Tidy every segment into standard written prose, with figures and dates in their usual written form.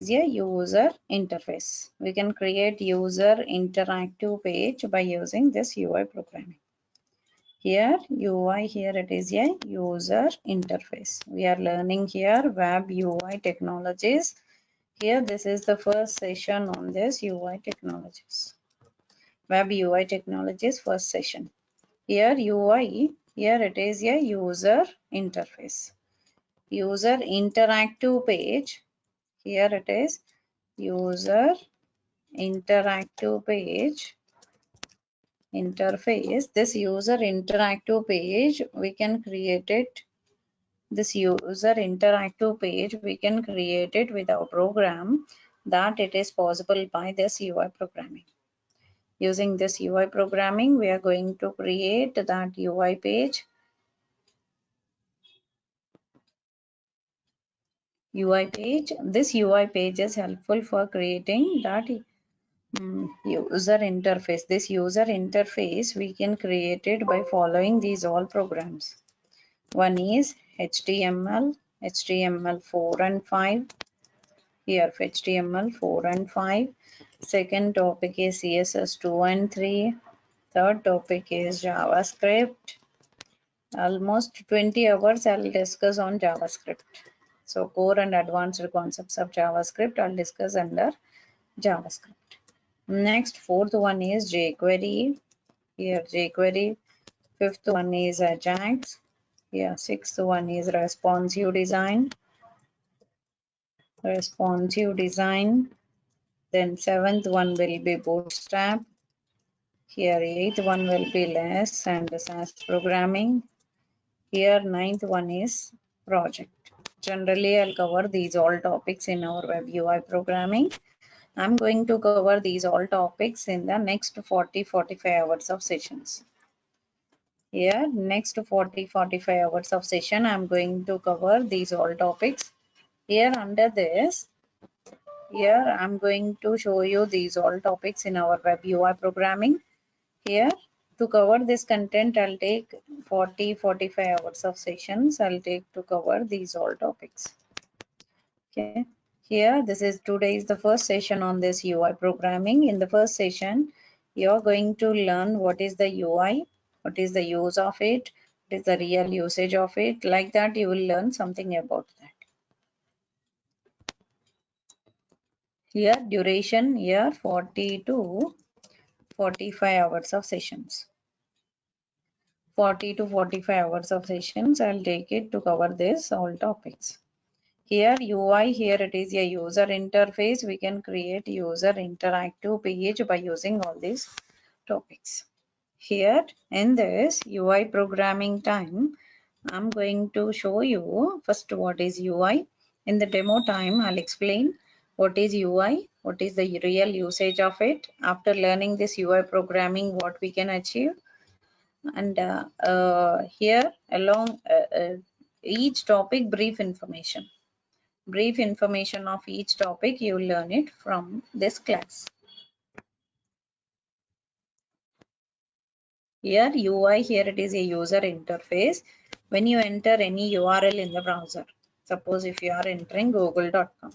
is a user interface. We can create user interactive page by using this UI programming. Here UI, here it is a user interface. We are learning here web UI technologies. Here this is the first session on this UI technologies. Web UI technologies first session. Here UI, here it is a user interface. User interactive page. Here it is user interactive page interface. This user interactive page we can create it. This user interactive page we can create it with our program, that it is possible by this UI programming. Using this UI programming we are going to create that UI page. This UI page is helpful for creating that user interface. This user interface we can create it by following these all programs. One is HTML, HTML4 and 5. Here for HTML4 and 5. Second topic is CSS2 and 3. Third topic is JavaScript. Almost 20 hours I'll discuss on JavaScript. So core and advanced concepts of JavaScript I'll discuss under JavaScript. Next, fourth one is jQuery. Here jQuery. Fifth one is Ajax. Here sixth one is responsive design. Then seventh one will be Bootstrap. Here eighth one will be less and SAS programming. Here ninth one is project. Generally I'll cover these all topics in our web UI programming. I'm going to cover these all topics in the next 40-45 hours of sessions. Here next 40-45 hours of session I'm going to cover these all topics. Here under this, here I'm going to show you these all topics in our web UI programming. Here to cover this content I'll take 40-45 hours of sessions I'll take to cover these all topics. Okay. Here this is today is the first session on this UI programming. In the first session you're going to learn what is the UI, what is the use of it, what is the real usage of it. Like that you will learn something about that. Here duration, here 40 to 45 hours of sessions. 40 to 45 hours of sessions I'll take it to cover this all topics. Here UI, here it is a user interface. We can create user interactive page by using all these topics. Here in this UI programming time, I'm going to show you first what is UI. In the demo time, I'll explain what is UI, what is the real usage of it. After learning this UI programming, what we can achieve. And here along each topic, brief information of each topic, you will learn it from this class. Here UI, here it is a user interface. When you enter any URL in the browser, suppose if you are entering google.com,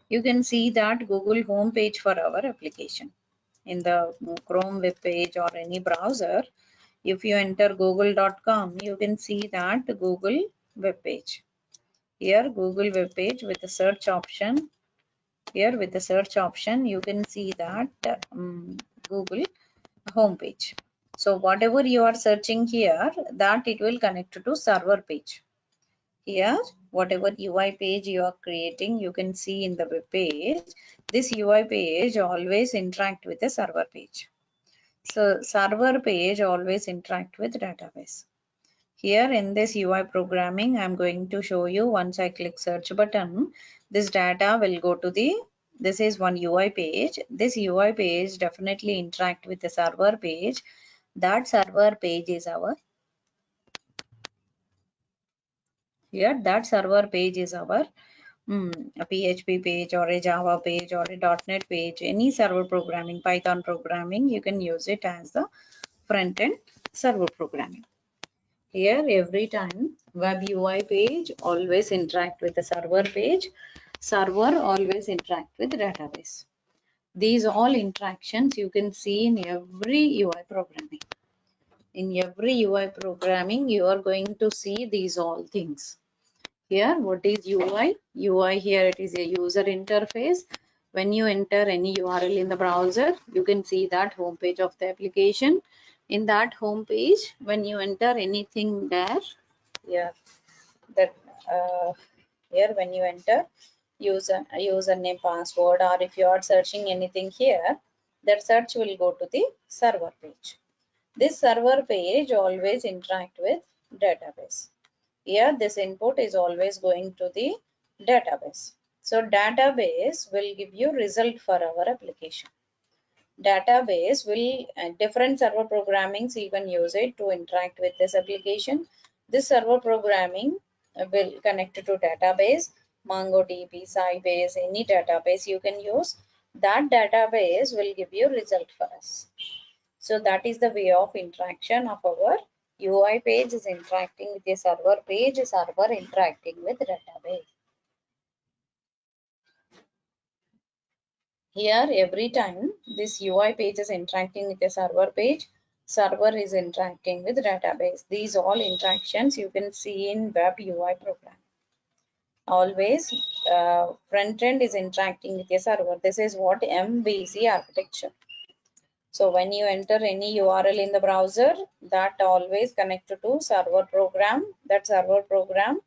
you can see that Google home page for our application. In the Chrome web page or any browser, if you enter google.com, you can see that Google web page. Here Google web page with the search option. Here with the search option, you can see that Google homepage. So whatever you are searching here, that it will connect to server page. Here, whatever UI page you are creating, you can see in the web page. This UI page always interact with the server page. So server page always interact with database. Here in this UI programming, I'm going to show you once I click search button, this data will go to this is one UI page. This UI page definitely interact with the server page. That server page is our, here that server page is our a PHP page or a Java page or a .NET page, any server programming, Python programming, you can use it as the front end server programming. Here every time web UI page always interact with the server page. server always interact with database. These all interactions you can see in every UI programming. In every UI programming, you are going to see these all things. Here, what is UI? UI here, it is a user interface. When you enter any URL in the browser, you can see that home page of the application. In that home page, when you enter anything there, here, that here when you enter username, password, or if you are searching anything here, that search will go to the server page. This server page always interact with database. Here this input is always going to the database. So database will give you result for our application. Database will different server programmings even use it to interact with this application. This server programming will connect to database, MongoDB, Sybase, any database you can use. That database will give you result for us. So that is the way of interaction of our UI page is interacting with the server page, server interacting with database. Here every time this UI page is interacting with the server page, server is interacting with database. These all interactions you can see in web UI program. Always front end is interacting with the server. This is what MVC architecture. So when you enter any URL in the browser, that always connect to server program. That server program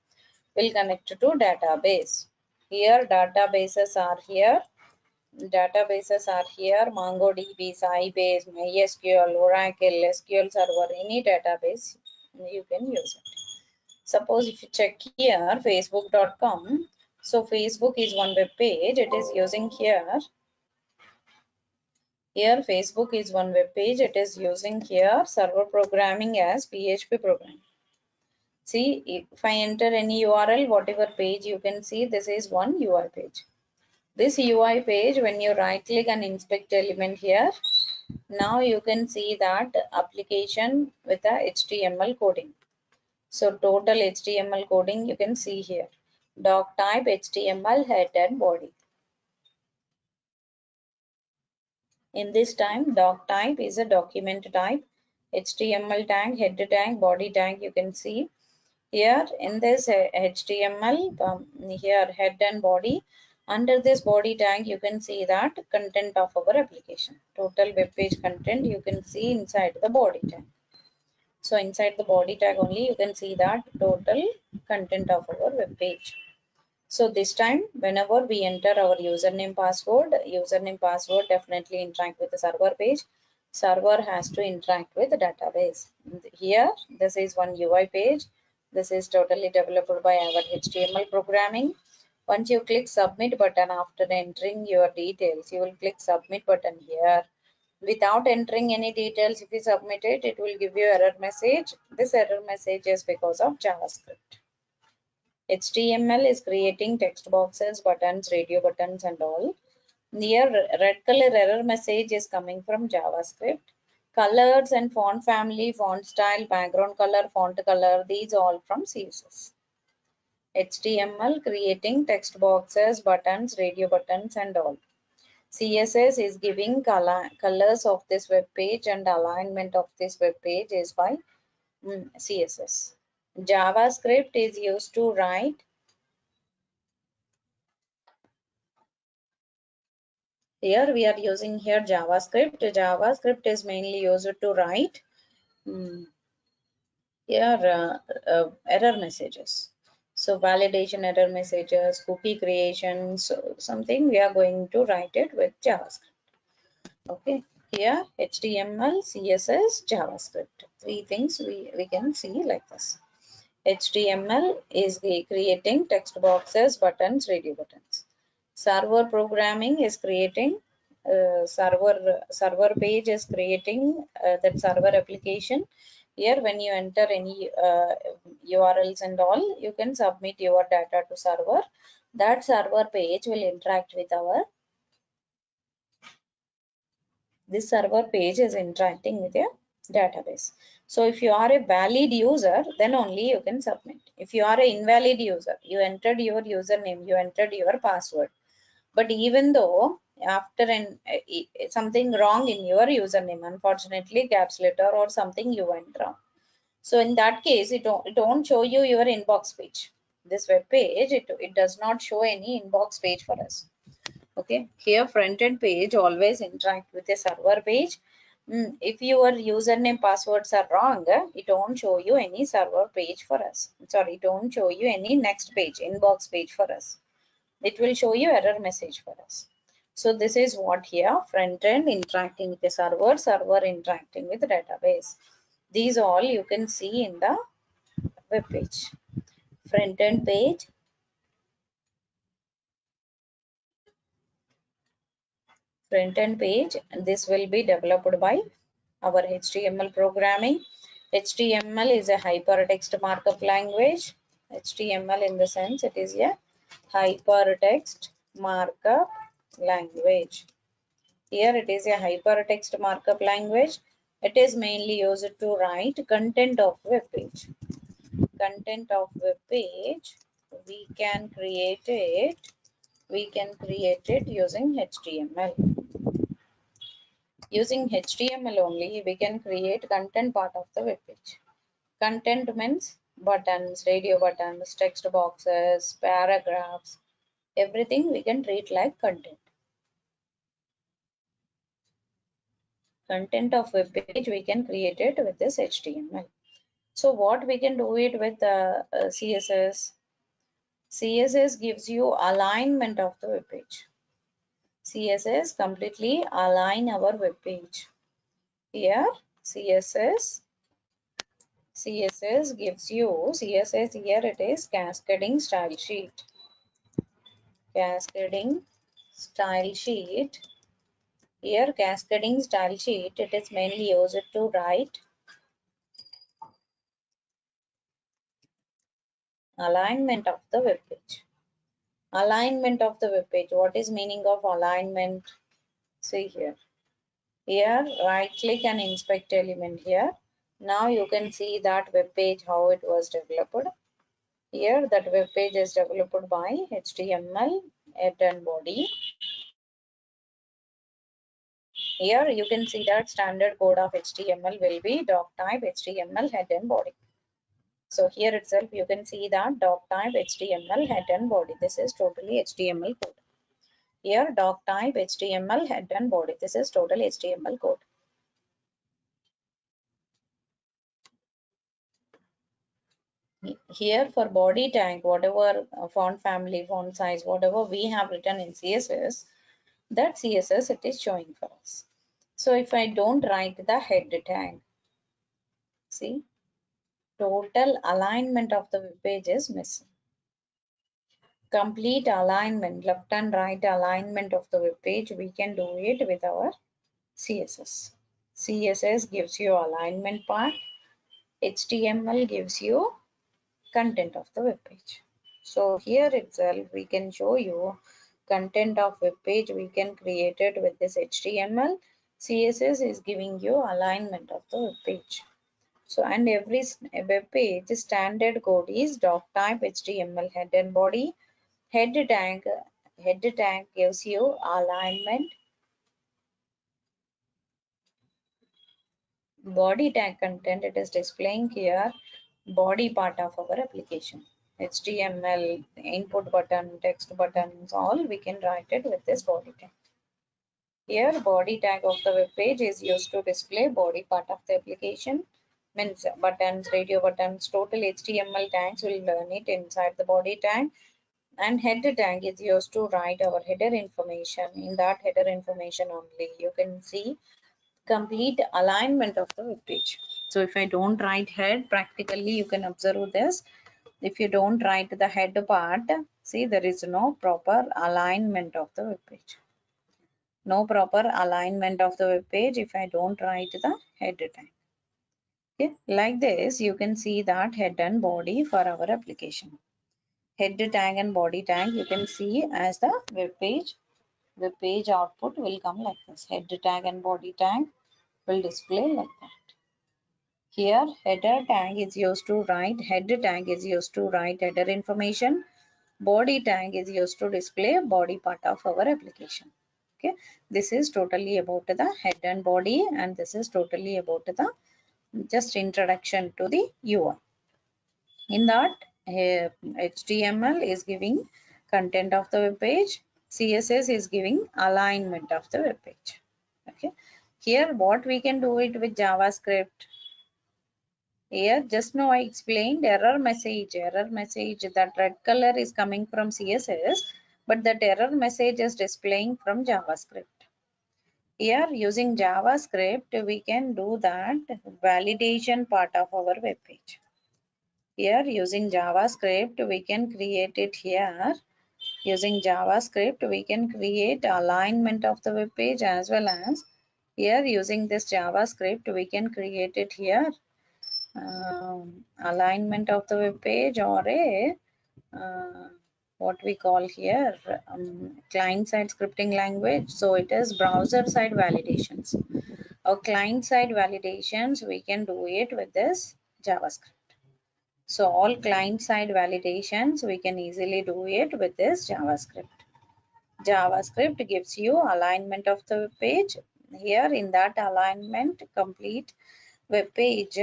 will connect to database. Here databases are here. Databases are here. MongoDB, Sybase, MySQL, Oracle, SQL Server, any database you can use it. Suppose if you check here facebook.com. So Facebook is one web page. It is using here. Here Facebook is one web page. It is using here server programming as PHP program. See, if I enter any URL, whatever page you can see, this is one UI page. This UI page, when you right click and inspect element here, now you can see that application with the HTML coding. So total HTML coding you can see here. Doc type HTML head and body. In this time, doc type is a document type. HTML tag, head tag, body tag you can see. Here in this HTML, here head and body. Under this body tag, you can see that content of our application. Total web page content you can see inside the body tag. So inside the body tag only you can see that total content of our web page. So this time, whenever we enter our username password definitely interact with the server page. Server has to interact with the database. Here, this is one UI page. This is totally developed by our HTML programming. Once you click submit button after entering your details, you will click submit button here. Without entering any details, if you submit it, it will give you error message. This error message is because of JavaScript. HTML is creating text boxes, buttons, radio buttons and all. Near red color error message is coming from JavaScript. Colors and font family, font style, background color, font color, these all from CSS. HTML creating text boxes, buttons, radio buttons and all. CSS is giving colors of this web page and alignment of this web page is by CSS. JavaScript is used to write. Here we are using here JavaScript. JavaScript is mainly used to write here error messages. So validation error messages, cookie creation, so something we are going to write it with JavaScript. Okay, here HTML, CSS, JavaScript. Three things we can see like this. HTML is creating text boxes, buttons, radio buttons. Server programming is creating server page is creating that server application. Here when you enter any URLs and all, you can submit your data to server. That server page will interact with our, this server page is interacting with your database. So if you are a valid user, then only you can submit. If you are an invalid user, you entered your username, you entered your password. But even though after something wrong in your username, unfortunately caps letter or something you went wrong. So in that case, it won't show you your inbox page. This web page, it does not show any inbox page for us. Okay, here front end page always interact with a server page. If your username passwords are wrong, it won't show you any server page for us. Sorry, it won't show you any next page, inbox page for us. It will show you error message for us. So this is what here, front end interacting with the server, server interacting with the database. These all you can see in the web page. Front end page, front end page, and this will be developed by our HTML programming. HTML is a hypertext markup language. HTML in the sense it is a hypertext markup language. Here it is a hypertext markup language. It is mainly used to write content of web page. Content of web page, we can create it using HTML. Using HTML only, we can create content part of the web page. Content means buttons, radio buttons, text boxes, paragraphs, everything we can treat like content. Content of web page we can create it with this HTML. So what we can do it with CSS? CSS gives you alignment of the web page. CSS completely align our web page. Here CSS gives you CSS, here it is cascading style sheet. Cascading style sheet. Here cascading style sheet, it is mainly used to write alignment of the web page. Alignment of the web page. What is meaning of alignment? See here. Here right click and inspect element here. Now you can see that web page how it was developed. Here that web page is developed by HTML head and body. Here you can see that standard code of HTML will be doc type HTML head and body. So here itself you can see that doc type HTML head and body. This is totally HTML code. Here doc type HTML head and body. This is total HTML code. Here for body tag, whatever font family, font size, whatever we have written in CSS, that CSS it is showing for us. So if I don't write the head tag, see, total alignment of the web page is missing. Complete alignment, left and right alignment of the web page, we can do it with our CSS. CSS gives you alignment part. HTML gives you content of the web page. So here itself we can show you content of web page we can create it with this HTML. CSS is giving you alignment of the web page. So and every web page standard code is doc type HTML head and body. Head tag gives you alignment. Body tag content, it is displaying here body part of our application. HTML, input button, text buttons, all we can write it with this body tag. Here body tag of the web page is used to display body part of the application. Means buttons, radio buttons, total HTML tags will learn it inside the body tag. And header tag is used to write our header information. In that header information only you can see complete alignment of the web page. So if I don't write head, practically you can observe this. If you don't write the head part, see there is no proper alignment of the web page. No proper alignment of the web page if I don't write the head tag. Okay, like this you can see that head and body for our application. Head tag and body tag you can see as the web page. The page output will come like this. Head tag and body tag will display like that. Here header tag is used to write, head tag is used to write header information. Body tag is used to display body part of our application. Okay, this is totally about the head and body, and this is totally about the just introduction to the UI. In that, HTML is giving content of the web page, CSS is giving alignment of the web page. Okay, here what we can do it with JavaScript. Here just now I explained error message, that red color is coming from CSS, but that error message is displaying from JavaScript. Here using JavaScript we can do that validation part of our web page. Here using JavaScript we can create it here. Using JavaScript we can create alignment of the web page, as well as here using this JavaScript we can create it here alignment of the web page, or a what we call here client side scripting language. So it is browser side validations or client side validations. We can do it with this JavaScript. So all client side validations we can easily do it with this JavaScript. JavaScript gives you alignment of the web page. Here in that alignment, complete web page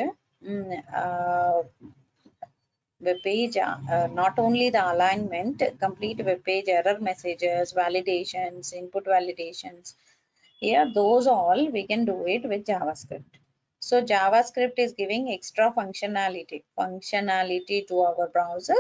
not only the alignment, complete web page error messages, validations, input validations. Here, those all we can do it with JavaScript. So JavaScript is giving extra functionality to our browser.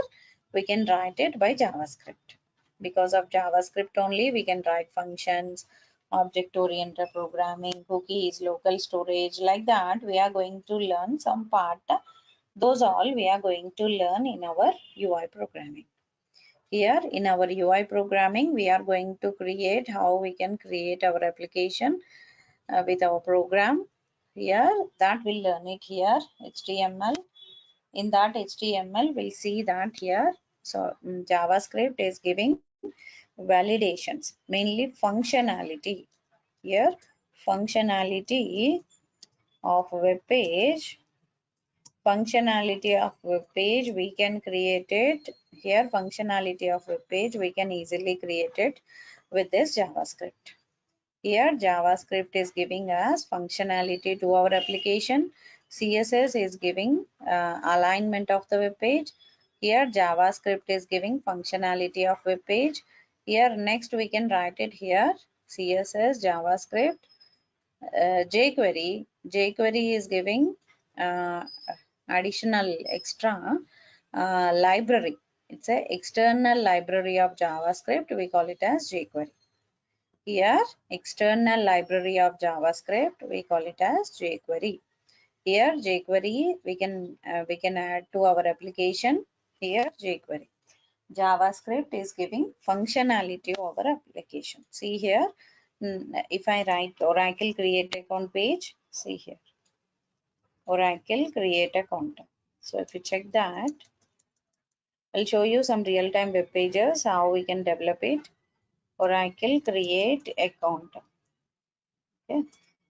We can write it by JavaScript. Because of JavaScript only, we can write functions, object-oriented programming, cookies, local storage, like that. We are going to learn some part. Those all we are going to learn in our UI programming. Here in our UI programming, we are going to create how we can create our application with our program. Here that we'll learn it here, HTML. In that HTML, we'll see that here. So JavaScript is giving validations, mainly functionality. Here functionality of web page. Functionality of web page we can create it here. Functionality of web page we can easily create it with this JavaScript. Here JavaScript is giving us functionality to our application. CSS is giving alignment of the web page. Here JavaScript is giving functionality of web page. Here next we can write it here, CSS, JavaScript, jQuery is giving uh, additional extra library. It's a external library of JavaScript. We call it as jQuery. Here external library of JavaScript, we call it as jQuery. Here jQuery we can add to our application. Here jQuery. JavaScript is giving functionality of our application. See here, if I write Oracle create account page, see here, Oracle create account. So if you check that, I'll show you some real-time web pages, how we can develop it. Oracle create account. Okay.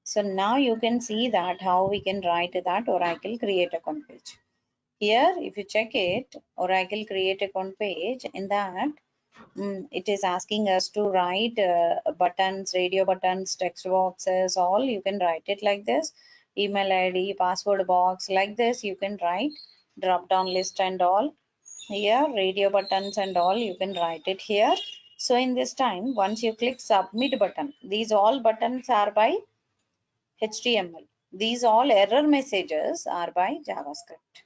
So now you can see that how we can write that Oracle create account page. Here, if you check it, Oracle create account page, in that it is asking us to write buttons, radio buttons, text boxes, all you can write it like this. Email ID, password box, like this you can write. Drop down list and all. Here radio buttons and all you can write it here. So in this time, once you click submit button, these all buttons are by HTML. These all error messages are by JavaScript.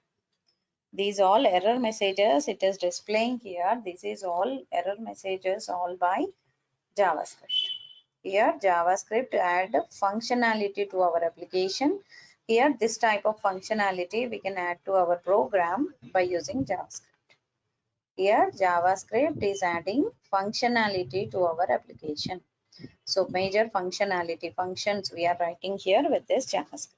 These all error messages it is displaying here. This is all error messages all by JavaScript. Here JavaScript add functionality to our application. Here this type of functionality we can add to our program by using JavaScript. Here JavaScript is adding functionality to our application. So major functionality functions we are writing here with this JavaScript.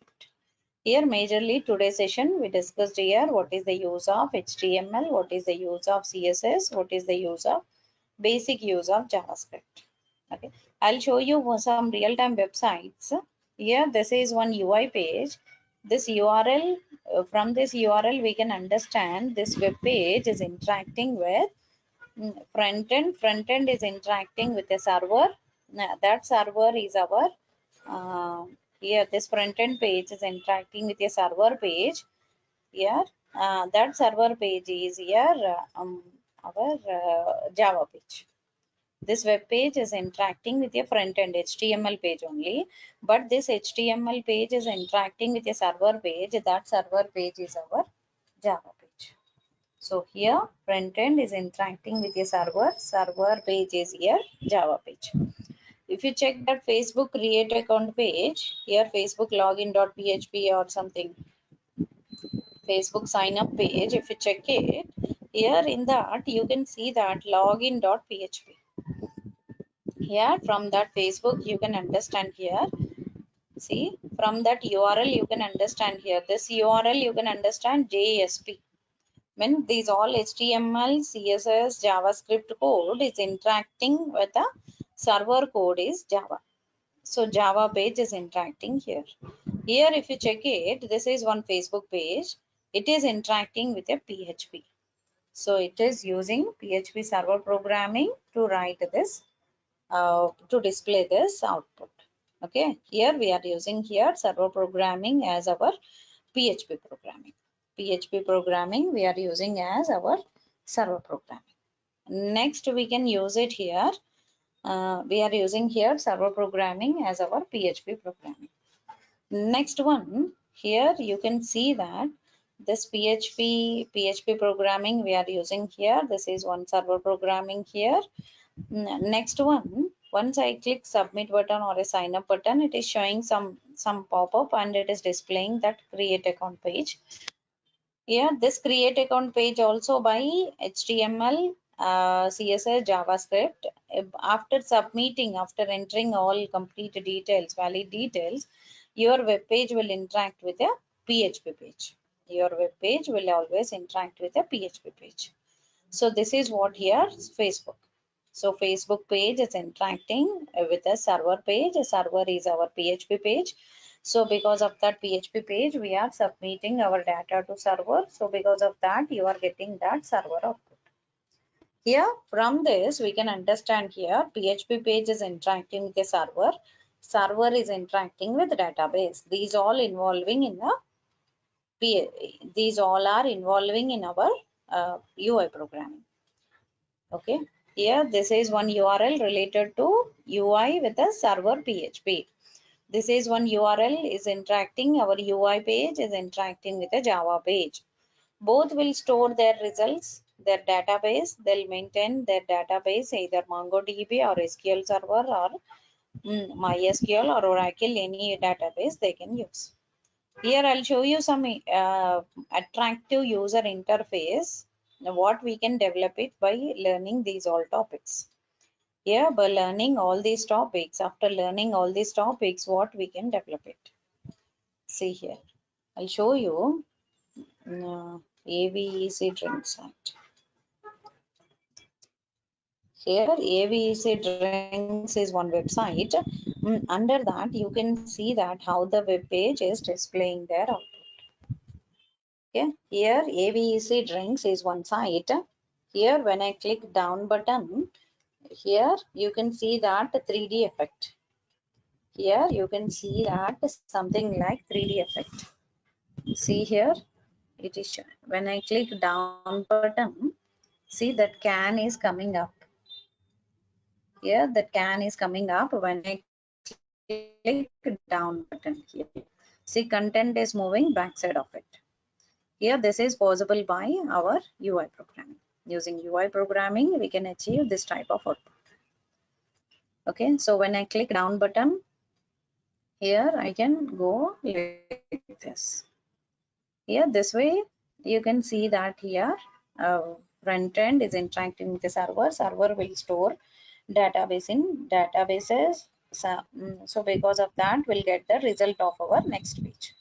Here majorly today's session we discussed here what is the use of HTML, what is the use of CSS, what is the use of basic use of JavaScript. Okay, I'll show you some real-time websites. Here this is one UI page. This URL, from this URL, we can understand this web page is interacting with front end. Front end is interacting with a server. That server is our here. This front end page is interacting with a server page. Here, that server page is here our Java page. This web page is interacting with a front end HTML page only, but this HTML page is interacting with a server page. That server page is our Java page. So here front end is interacting with a server page is here Java page. If you check that Facebook create account page, here Facebook login.php or something, Facebook sign up page, if you check it, here in that you can see that login.php. Here from that Facebook you can understand here, see from that URL you can understand here, this URL you can understand JSP. When these all HTML, CSS, JavaScript code is interacting with the server code is Java. So Java page is interacting here. Here if you check it, this is one Facebook page. It is interacting with a PHP. So it is using PHP server programming to write this, to display this output. Okay, here we are using here server programming as our PHP programming. PHP programming we are using as our server programming. Next we can use it here. We are using here server programming as our PHP programming. Next one, here you can see that this PHP programming we are using here. This is one server programming here. Next one, once I click submit button or a sign up button, it is showing some pop-up and it is displaying that create account page. Yeah, this create account page also by HTML, CSS, JavaScript. After submitting, after entering all complete details, valid details, your web page will interact with a PHP page. Your web page will always interact with a PHP page. So this is what here is Facebook. So Facebook page is interacting with a server page. A server is our PHP page. So because of that PHP page, we are submitting our data to server. So because of that, you are getting that server output. Here from this, we can understand here PHP page is interacting with the server. Server is interacting with database. These all involving in the these all are involving in our UI programming. Okay, here this is one URL related to UI with the server PHP. This is one URL is interacting, our UI page is interacting with a Java page. Both will store their results, their database, they'll maintain their database either MongoDB or SQL Server or MySQL or Oracle, any database they can use. Here I'll show you some attractive user interface, what we can develop it by learning these all topics. Here by learning all these topics, after learning all these topics, what we can develop it. See here, I'll show you AVEC drink site. Here AVEC drinks is one website. Under that you can see that how the web page is displaying their output. Okay, here AVEC drinks is one site. Here when I click down button, here you can see that 3D effect. Here you can see that something like 3D effect. See here, it is shown. When I click down button, see that can is coming up. Here that can is coming up when I click down button here. See content is moving backside of it. Here this is possible by our UI programming. Using UI programming, we can achieve this type of output. Okay, so when I click down button, here I can go like this. Here this way you can see that here front end is interacting with the server. Server will store database in databases. So because of that, we'll get the result of our next page.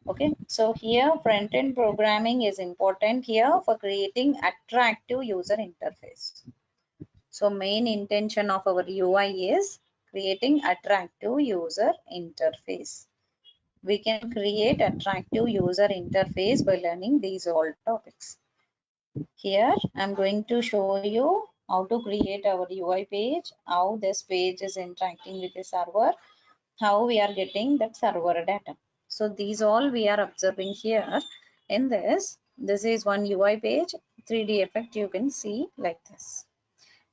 Okay, so here front end programming is important here for creating attractive user interface. So main intention of our UI is creating attractive user interface. we can create attractive user interface by learning these all topics. Here I'm going to show you how to create our UI page, how this page is interacting with the server, how we are getting that server data. So these all we are observing here in this. This is one UI page, 3D effect you can see like this.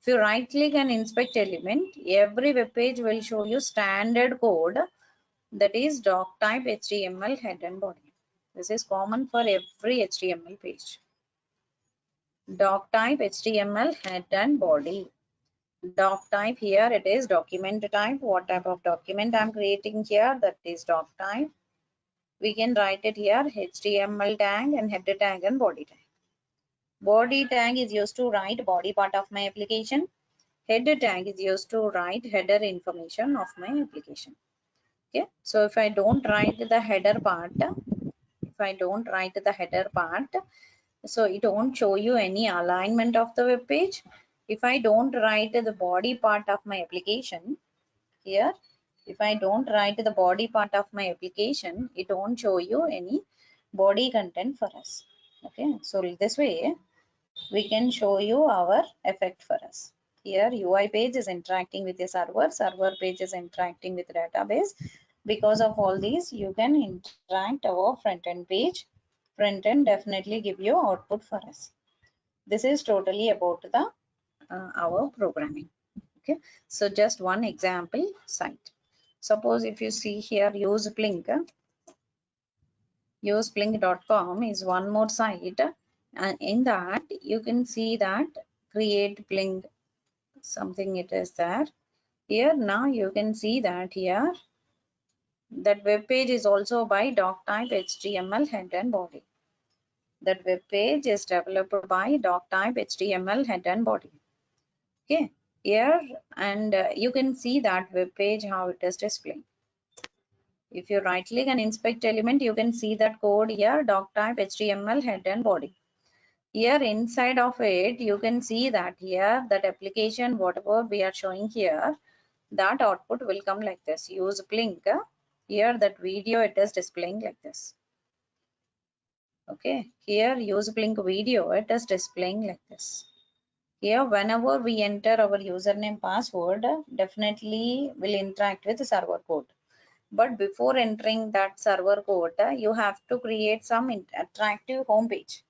If you right click and inspect element, every web page will show you standard code, that is doc type HTML head and body. This is common for every HTML page. Doc type HTML head and body. Doc type, here it is document type. What type of document I'm creating here, that is doc type. We can write it here HTML tag and header tag and body tag. Body tag is used to write body part of my application. Header tag is used to write header information of my application. Okay, so if I don't write the header part, so it won't show you any alignment of the web page. If I don't write the body part of my application here, if I don't write the body part of my application, it won't show you any body content for us. Okay, so this way we can show you our effect for us. Here UI page is interacting with the server page is interacting with the database. Because of all these, you can interact our front end page. Front end definitely give you output for us. This is totally about the our programming. Okay, so just one example site. Suppose if you see here useblink.com is one more site, and in that you can see that create blink something it is there. Here now you can see that here that web page is also by doc type HTML head and body. That web page is developed by doc type HTML head and body. Okay, here and you can see that web page how it is displaying. If you right click and inspect element, you can see that code here doc type HTML head and body. Here inside of it, you can see that here that application whatever we are showing here, that output will come like this. Use blink. Here that video it is displaying like this. Okay, here use blink video it is displaying like this. Here whenever we enter our username password, definitely will interact with the server code. But before entering that server code, you have to create some attractive home page.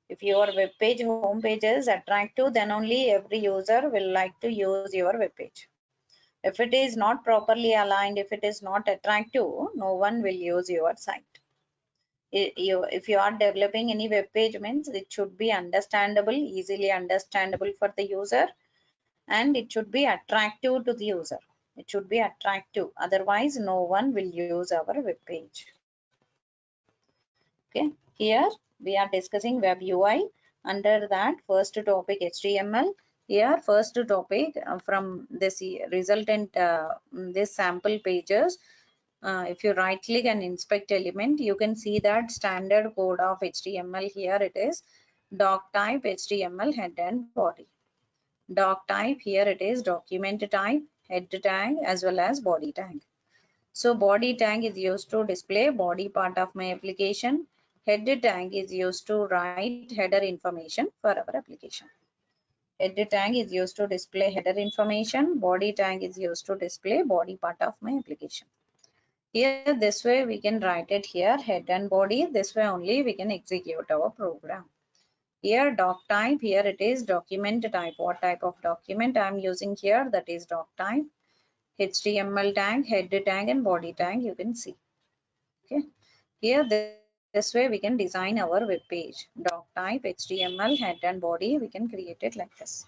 If your web page home page is attractive, then only every user will like to use your web page. If it is not properly aligned, if it is not attractive, no one will use your site. If you are developing any web page, means it should be understandable, easily understandable for the user, and it should be attractive to the user. It should be attractive, otherwise no one will use our web page. Okay, here we are discussing web UI. Under that first topic HTML. Here first topic from this resultant this sample pages. If you right click and inspect element, you can see that standard code of HTML. Here it is doc type HTML head and body. Doc type, here it is document type, head tag as well as body tag. So body tag is used to display body part of my application. Head tag is used to write header information for our application. Head tag is used to display header information. Body tag is used to display body part of my application. Here this way we can write it here head and body. This way only we can execute our program. Here doc type, here it is document type. What type of document I am using here, that is doc type. HTML tag, head tag and body tag you can see. Okay, here this way we can design our web page. Doc type, HTML, head and body, we can create it like this.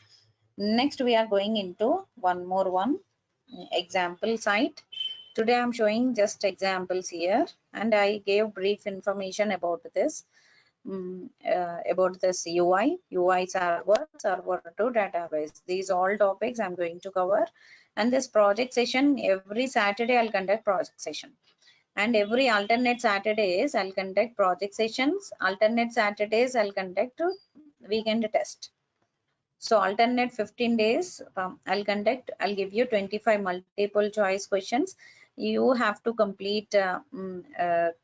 Next we are going into one example site. Today I am showing just examples here, and I gave brief information about this. About this UI server, server to database. These all topics I'm going to cover. And this project session, every Saturday I'll conduct project session. And every alternate Saturdays I'll conduct project sessions. Alternate Saturdays I'll conduct weekend test. So alternate 15 days I'll give you 25 multiple choice questions. you have to complete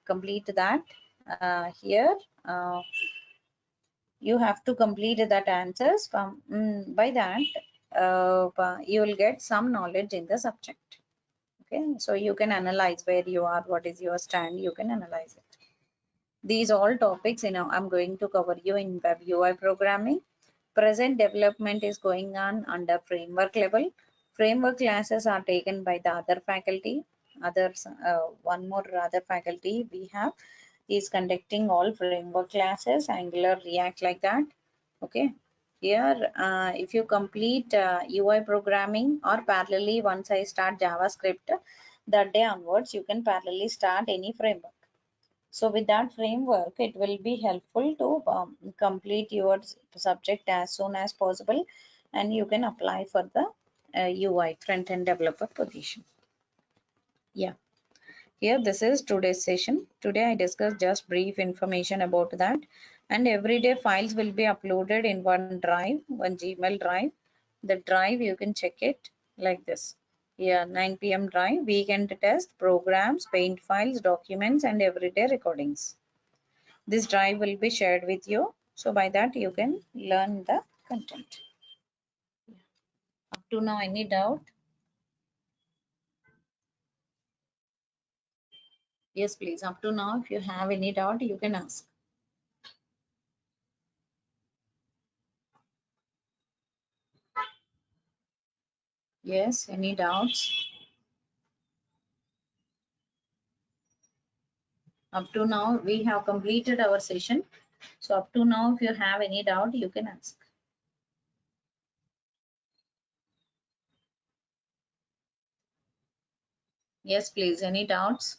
complete that here. You have to complete that answers from by that you will get some knowledge in the subject. Okay, so you can analyze where you are, what is your stand, you can analyze it. These all topics, I'm going to cover you in web UI programming. Present development is going on under framework level. Framework classes are taken by the other faculty. Others, one more other faculty we have is conducting all framework classes, Angular, React, like that. Okay. Here, if you complete UI programming, or parallelly once I start JavaScript, that day onwards you can parallelly start any framework. So with that framework, it will be helpful to complete your subject as soon as possible, and you can apply for the UI front-end developer position. Yeah, here this is today's session. Today I discussed just brief information about that, and everyday files will be uploaded in one drive, one Gmail drive. The drive you can check it like this. Yeah, 9 p.m. drive, weekend test, programs, paint files, documents, and everyday recordings. This drive will be shared with you, so by that you can learn the content. Up to now, any doubt? Yes, please. Up to now, if you have any doubt, you can ask. Yes, any doubts? Up to now, we have completed our session. So up to now, if you have any doubt, you can ask. Yes, please. Any doubts?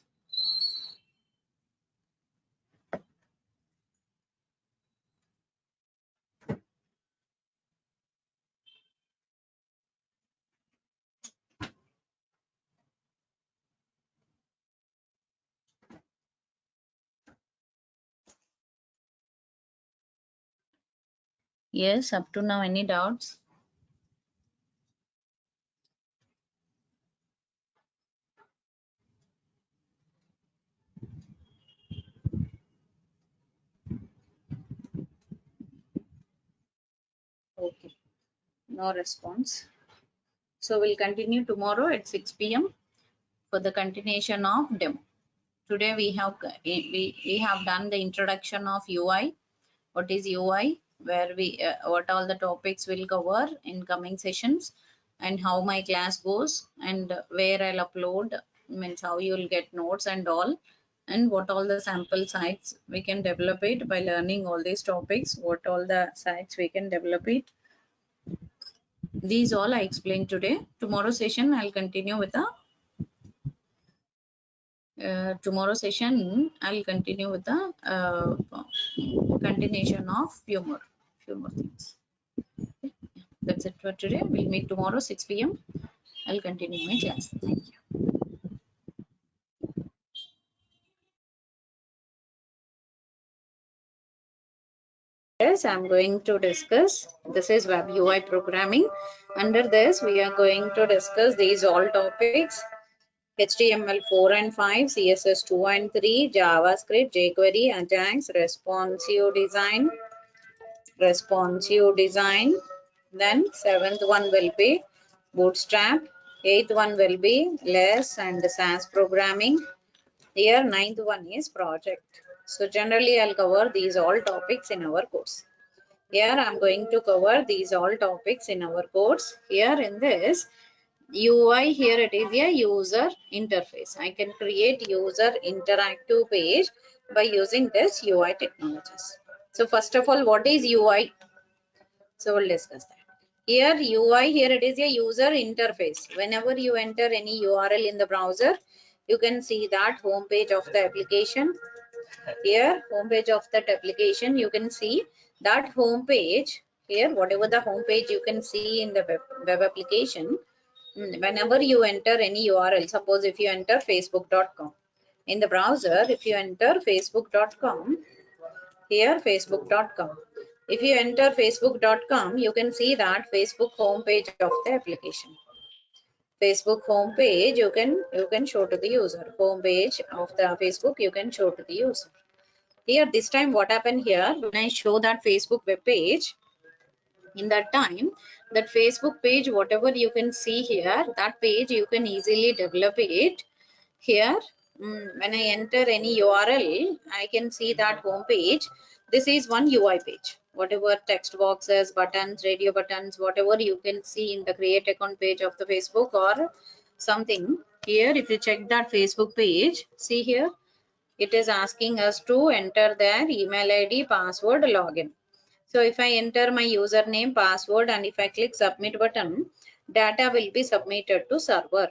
Yes, up to now, any doubts? Okay, no response. So we'll continue tomorrow at 6 p.m. for the continuation of demo. Today we have done the introduction of UI. What is UI? Where what all the topics will cover in coming sessions, and how my class goes, and where I'll upload, means how you'll get notes and all, and what all the sample sites we can develop it by learning all these topics, what all the sites we can develop it. These all I explained today. Tomorrow session I'll continue with the tomorrow session I'll continue with the continuation of few more things. Okay. That's it for today. We'll meet tomorrow 6 p.m. I'll continue my class. Thank you. Yes, I'm going to discuss. This is web UI programming. Under this, we are going to discuss these all topics: HTML 4 and 5, CSS 2 and 3, JavaScript, jQuery, Ajax, responsive design. Then seventh one will be Bootstrap. Eighth one will be less and SAS programming. Here ninth one is project. So generally I'll cover these all topics in our course. Here I'm going to cover these all topics in our course. Here in this UI, here it is a user interface. I can create user interactive page by using this UI technologies. So first of all, what is UI? So we'll discuss that. Here UI, here it is a user interface. Whenever you enter any URL in the browser, you can see that home page of the application. Here home page of that application, you can see that home page. Here whatever the home page you can see in the web application, whenever you enter any URL, suppose if you enter facebook.com in the browser, if you enter facebook.com, here facebook.com, if you enter facebook.com, you can see that Facebook homepage of the application. Facebook home page, you can show to the user. Home page of the Facebook, you can show to the user. Here, this time what happened here, when I show that Facebook web page, in that time, that Facebook page, whatever you can see here, that page you can easily develop it. Here, when I enter any URL, I can see that home page. This is one UI page. Whatever text boxes, buttons, radio buttons, whatever you can see in the create account page of the Facebook or something. Here, if you check that Facebook page, see here, it is asking us to enter their email ID, password, login. So if I enter my username, password, and if I click submit button, data will be submitted to server.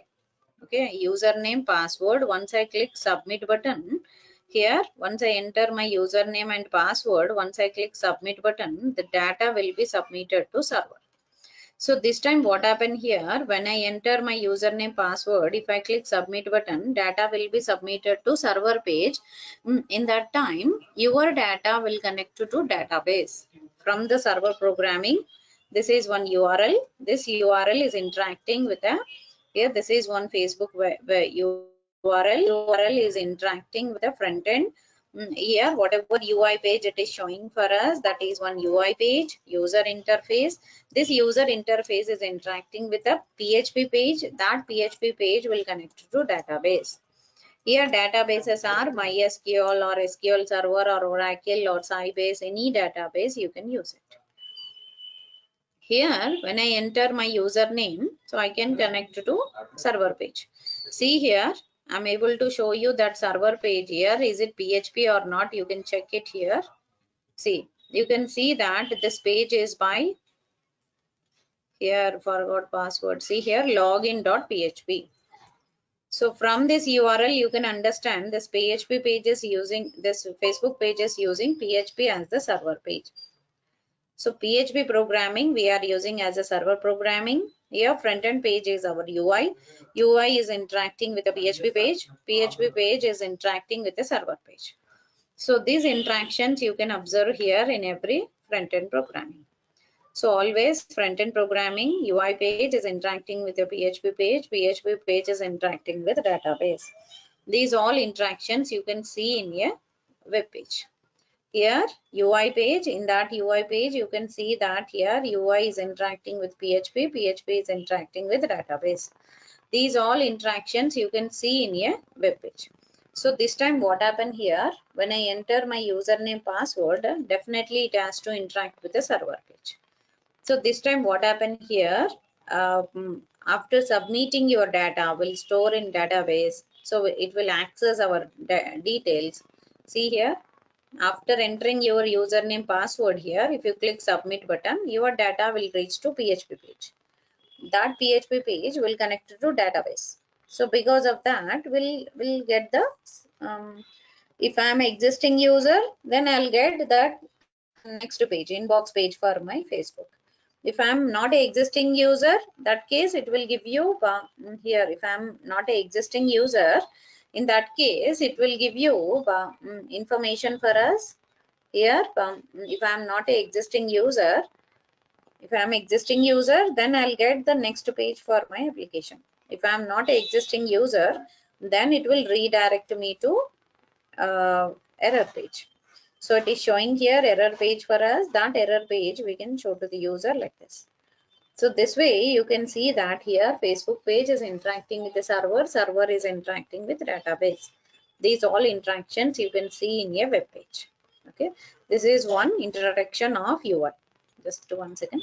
Okay, username, password. Once I click submit button, here, once I enter my username and password, once I click submit button, the data will be submitted to server. So this time what happened here, when I enter my username password, if I click submit button, data will be submitted to server page. In that time, your data will connect to database. From the server programming, this is one URL. This URL is interacting with a, here this is one Facebook where URL is interacting with a front end. Here, whatever UI page it is showing for us, that is one UI page, user interface. This user interface is interacting with a PHP page. That PHP page will connect to database. Here databases are MySQL or SQL Server or Oracle or Sybase, any database you can use it. Here, when I enter my username, so I can connect to server page. See here, I'm able to show you that server page here. Is it PHP or not? You can check it here. See, you can see that this page is by, here forgot password. See here, login.php. So from this URL, you can understand this PHP page is using, this Facebook page is using PHP as the server page. So PHP programming we are using as a server programming. Here front end page is our UI. UI is interacting with the PHP page. PHP page is interacting with the server page. So these interactions you can observe here in every front end programming. So always front end programming, UI page is interacting with your PHP page. PHP page is interacting with database. These all interactions you can see in a web page. Here UI page, in that UI page you can see that here UI is interacting with PHP, PHP is interacting with database. These all interactions you can see in a web page. So this time what happened here, when I enter my username password, definitely it has to interact with the server page. So this time what happened here, after submitting your data will store in database, so it will access our details. See here, after entering your username password here, if you click submit button, your data will reach to PHP page. That PHP page will connect to database. So because of that, we'll get the, if I am existing user, then I'll get that next page, inbox page for my Facebook. If I'm not a existing user, that case it will give you here. If I'm not a existing user, in that case it will give you information for us here. If I'm not a existing user, if I'm existing user, then I'll get the next page for my application. If I'm not a existing user, then it will redirect me to error page. So it is showing here error page for us. That error page we can show to the user like this. So this way you can see that here Facebook page is interacting with the server, server is interacting with database. These all interactions you can see in a web page. Okay, this is one introduction of UI. Just 1 second.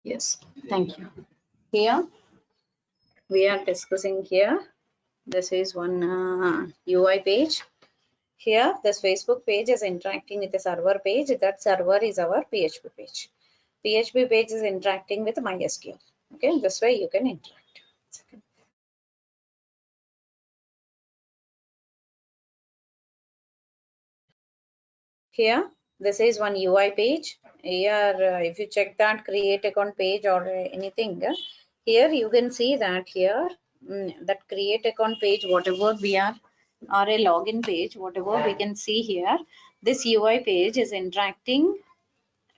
Yes, thank you. Here we are discussing here. This is one UI page. Here this Facebook page is interacting with the server page. That server is our PHP page. PHP page is interacting with MySQL. Okay, this way you can interact. Here this is one UI page. Here if you check that create account page or anything, here you can see that here that create account page, whatever we are, or a login page, whatever we can see here, this UI page is interacting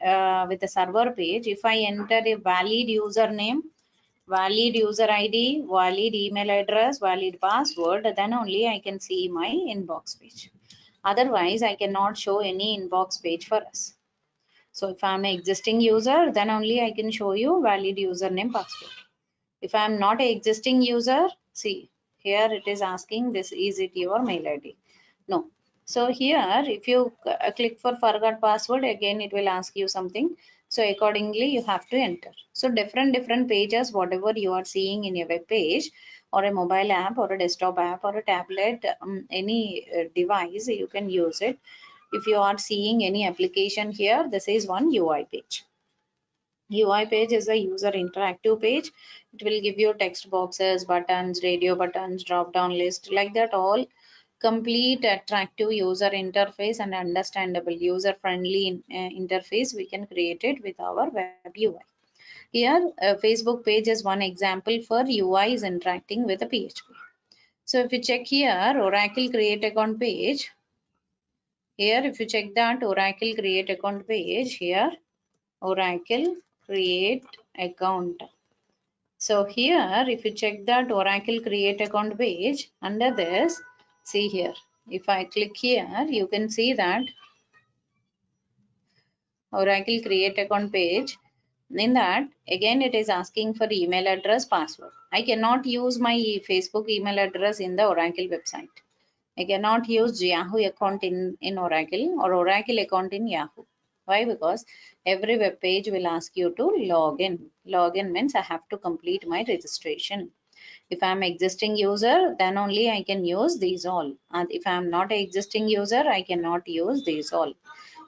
with the server page. If I enter a valid username, valid user ID, valid email address, valid password, then only I can see my inbox page. Otherwise, I cannot show any inbox page for us. So if I'm an existing user, then only I can show you valid username password. If I'm not an existing user, see here it is asking this, is it your mail ID? No. So here if you click for forgot password, again it will ask you something. So accordingly you have to enter. So different pages, whatever you are seeing in your web page or a mobile app or a desktop app or a tablet, any device, you can use it. If you are seeing any application here, this is one UI page. UI page is a user interactive page. It will give you text boxes, buttons, radio buttons, drop down list, like that, all complete attractive user interface and understandable user friendly interface we can create it with our web UI. Here Facebook page is one example for UI is interacting with a PHP. So if you check here Oracle create account page, here if you check that Oracle create account page, here Oracle create account. So here if you check that Oracle create account page, under this, see here, if I click here, you can see that Oracle create account page. In that again it is asking for email address, password. I cannot use my Facebook email address in the Oracle website. I cannot use Yahoo account in Oracle or Oracle account in Yahoo. Why? Because every web page will ask you to log in. Login means I have to complete my registration. If I'm existing user, then only I can use these all. And if I'm not an existing user, I cannot use these all.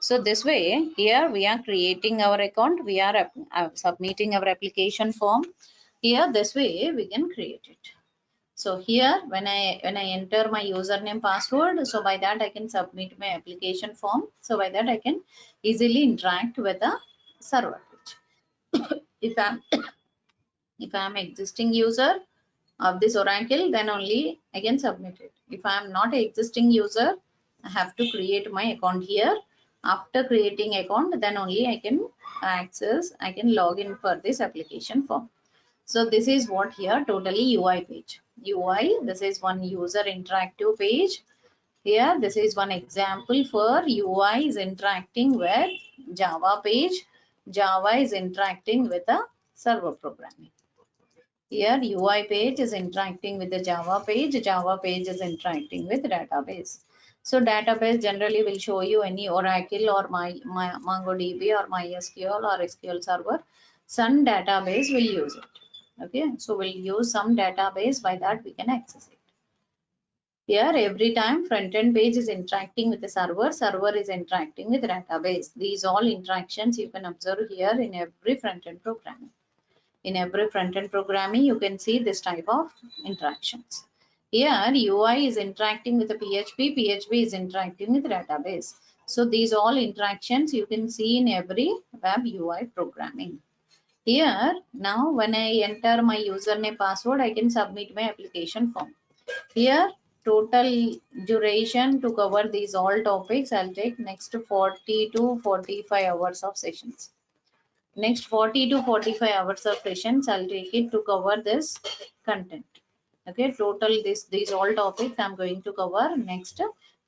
So this way, here we are creating our account. We are submitting our application form. Here, this way we can create it. So here when I enter my username password, so by that I can submit my application form. So by that I can easily interact with the server page. if I'm existing user of this Oracle, then only I can submit it. If I am not an existing user, I have to create my account here. After creating account, then only I can I can log in for this application form. So this is what here totally UI page. UI, this is one user interactive page. Here, this is one example for UI is interacting with Java page. Java is interacting with a server programming. Here, UI page is interacting with the Java page. Java page is interacting with database. So database generally will show you any Oracle or my MongoDB or MySQL or SQL Server. Some database will use it. Okay, so we'll use some database, by that we can access it. Here every time front end page is interacting with the server, server is interacting with database. These all interactions you can observe here in every front end programming. In every front end programming, you can see this type of interactions. Here UI is interacting with the PHP, PHP is interacting with database. So these all interactions you can see in every web UI programming. Here now when I enter my username password, I can submit my application form. Here total duration to cover these all topics, I'll take next 40 to 45 hours of sessions. Next 40 to 45 hours of sessions, I'll take it to cover this content. Okay, total these all topics I'm going to cover next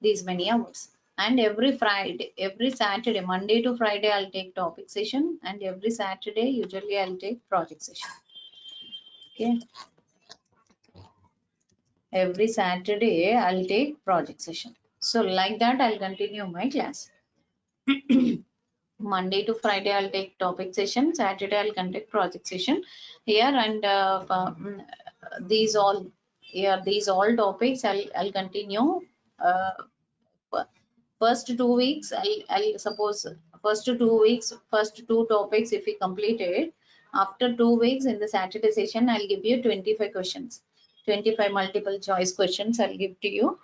these many hours. And every Friday, every Saturday, Monday to Friday, I'll take topic session, and every Saturday, usually I'll take project session. Okay. Every Saturday, I'll take project session. So like that, I'll continue my class. Monday to Friday I'll take topic session, Saturday I'll conduct project session here, and these all these all topics I'll continue. uh, First 2 weeks I'll suppose first 2 weeks, first two topics if we completed. After 2 weeks in the Saturday session I'll give you 25 questions, 25 multiple choice questions I'll give to you.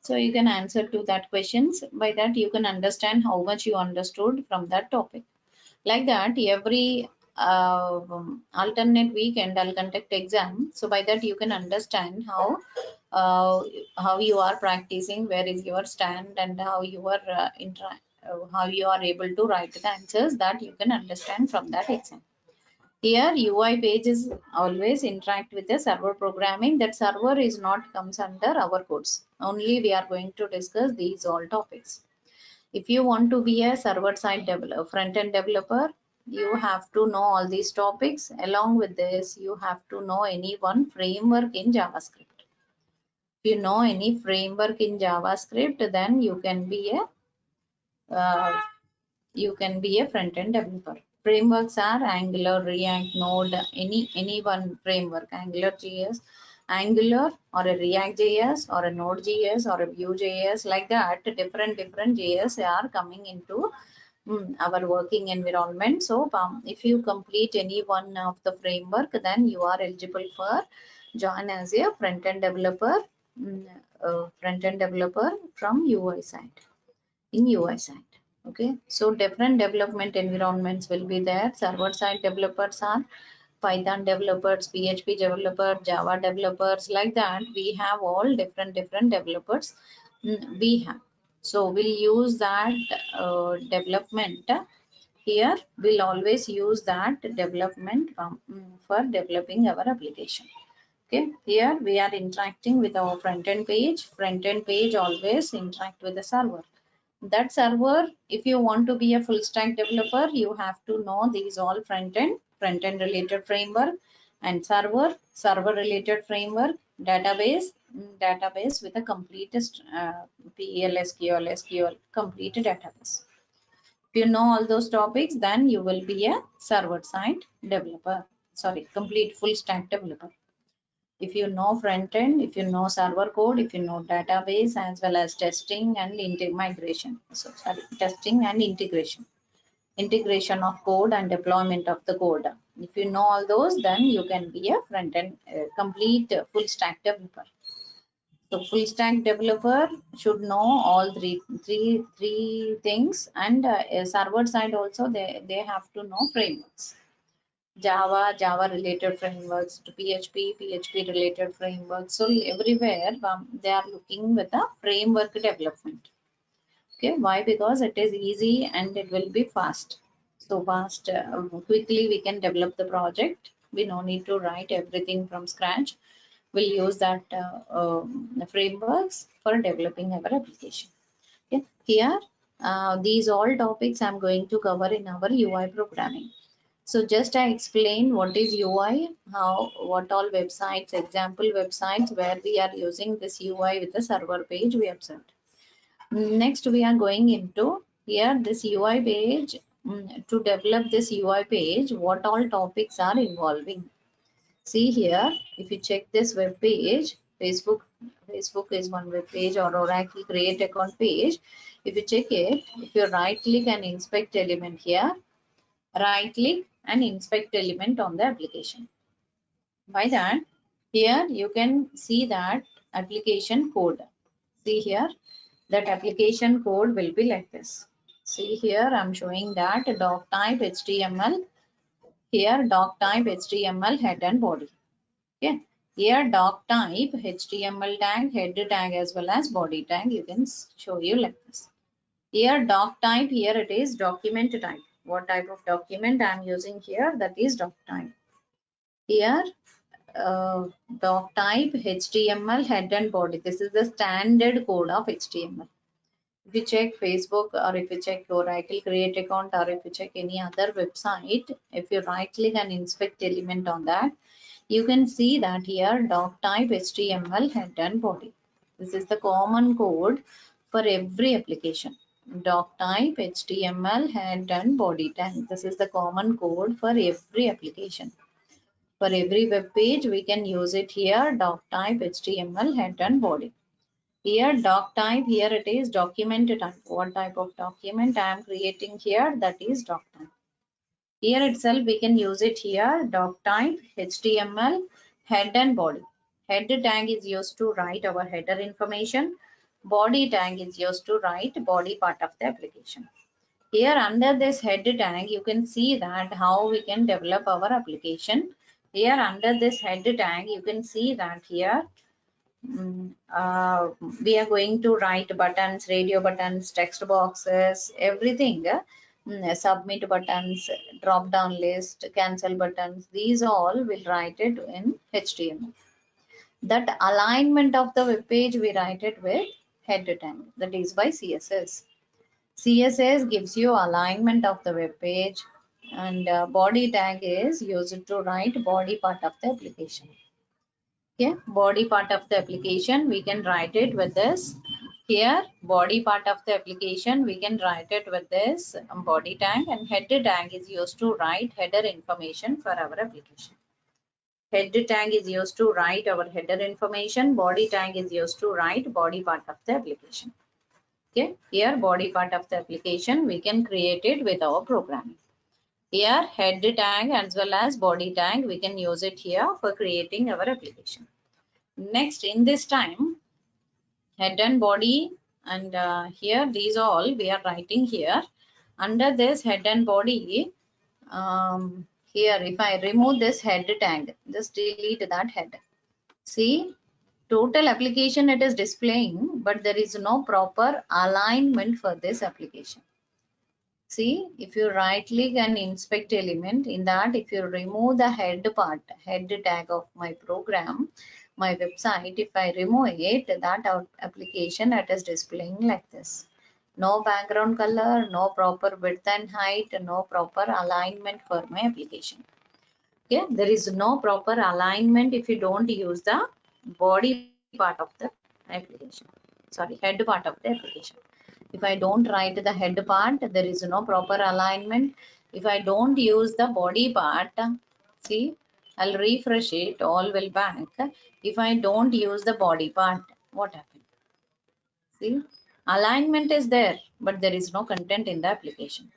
So you can answer to that questions. By that you can understand how much you understood from that topic. Like that, every alternate weekend I'll conduct exam. So by that you can understand uh, how you are practicing, where is your stand, and how you are how you are able to write the answers, that you can understand from that exam. Here UI page is always interact with the server programming. That server is not comes under our course. Only we are going to discuss these all topics. If you want to be a server-side developer, front-end developer, you have to know all these topics. Along with this, you have to know any one framework in JavaScript. If you know any framework in JavaScript, then you can be a front-end developer. Frameworks are Angular, React, Node, any one framework, Angular JS, Angular or a React JS or a Node JS or a Vue JS, like that. Different JS are coming into our working environment. So if you complete any one of the framework, then you are eligible for join as a front-end developer, front-end developer from UI side, in UI side. Okay, so different development environments will be there. Server side developers are Python developers, PHP developers, Java developers, like that. We have all different developers we have. So we'll use that development here. We'll always use that development for developing our application. Okay, here we are interacting with our front-end page. Front-end page always interact with the server. That server, if you want to be a full stack developer, you have to know these all front end related framework, and server related framework, database with a complete PL, SQL, complete database. If you know all those topics, then you will be a server side developer, sorry, complete full stack developer. If you know front end, if you know server code, if you know database, as well as testing and migration, so sorry, testing and integration of code and deployment of the code. If you know all those, then you can be a front end complete full stack developer. So full stack developer should know all three things, and server side also they have to know frameworks. Java related frameworks, to PHP related frameworks. So everywhere they are looking with a framework development. Okay, why? Because it is easy and it will be fast. So fast, quickly we can develop the project. We no need to write everything from scratch. We'll use that frameworks for developing our application. Okay, here these all topics I'm going to cover in our UI programming. So just I explain what is UI, what all websites, example websites where we are using this UI with the server page we observed. Next we are going into here this UI page. To develop this UI page, what all topics are involving. See here, if you check this web page, Facebook is one web page, or Oracle create account page. If you check it, if you right click and inspect element here, right click and inspect element on the application. By that, here you can see that application code. See here, that application code will be like this. See here, I'm showing that doc type HTML. Here doc type HTML head and body. Okay. Here doc type HTML tag, head tag as well as body tag. You can show you like this. Here doc type, here it is document type. What type of document I am using here, that is doc type. Here doc type HTML head and body. This is the standard code of HTML. If you check Facebook, or if you check Oracle create account, or if you check any other website, if you right click and inspect element on that, you can see that here doc type HTML head and body. This is the common code for every application. doc type, HTML, head and body tag. This is the common code for every application. For every web page, we can use it here, doc type, HTML, head and body. Here doc type, here it is document type. What type of document I am creating here, that is doc type. Here itself we can use it here, doc type, HTML, head and body. Head tag is used to write our header information. Body tag is used to write body part of the application. Here under this head tag, you can see that how we can develop our application. Here under this head tag, you can see that here we are going to write buttons, radio buttons, text boxes, everything. Submit buttons, drop down list, cancel buttons. These all will write it in HTML. That alignment of the web page we write it with head tag. That is by CSS. CSS gives you alignment of the web page, and body tag is used to write body part of the application. Okay, body part of the application, we can write it with this. Here, body part of the application, we can write it with this body tag, and head tag is used to write header information for our application. Head tag is used to write our header information. Body tag is used to write body part of the application. Okay, here body part of the application, we can create it with our programming. Here, head tag as well as body tag, we can use it here for creating our application. Next, in this time, head and body, and here these all we are writing here. Under this head and body, here if I remove this head tag, just delete that head. See, total application it is displaying, but there is no proper alignment for this application. See, if you right click and inspect element, in that if you remove the head part, head tag of my program, my website, if I remove it, that application it is displaying like this. No background color, no proper width and height, no proper alignment for my application. Okay, there is no proper alignment if you don't use the body part of the application. Sorry, head part of the application. If I don't write the head part, there is no proper alignment. If I don't use the body part, see, I'll refresh it, all will back. If I don't use the body part, what happens? See, alignment is there, but there is no content in the application.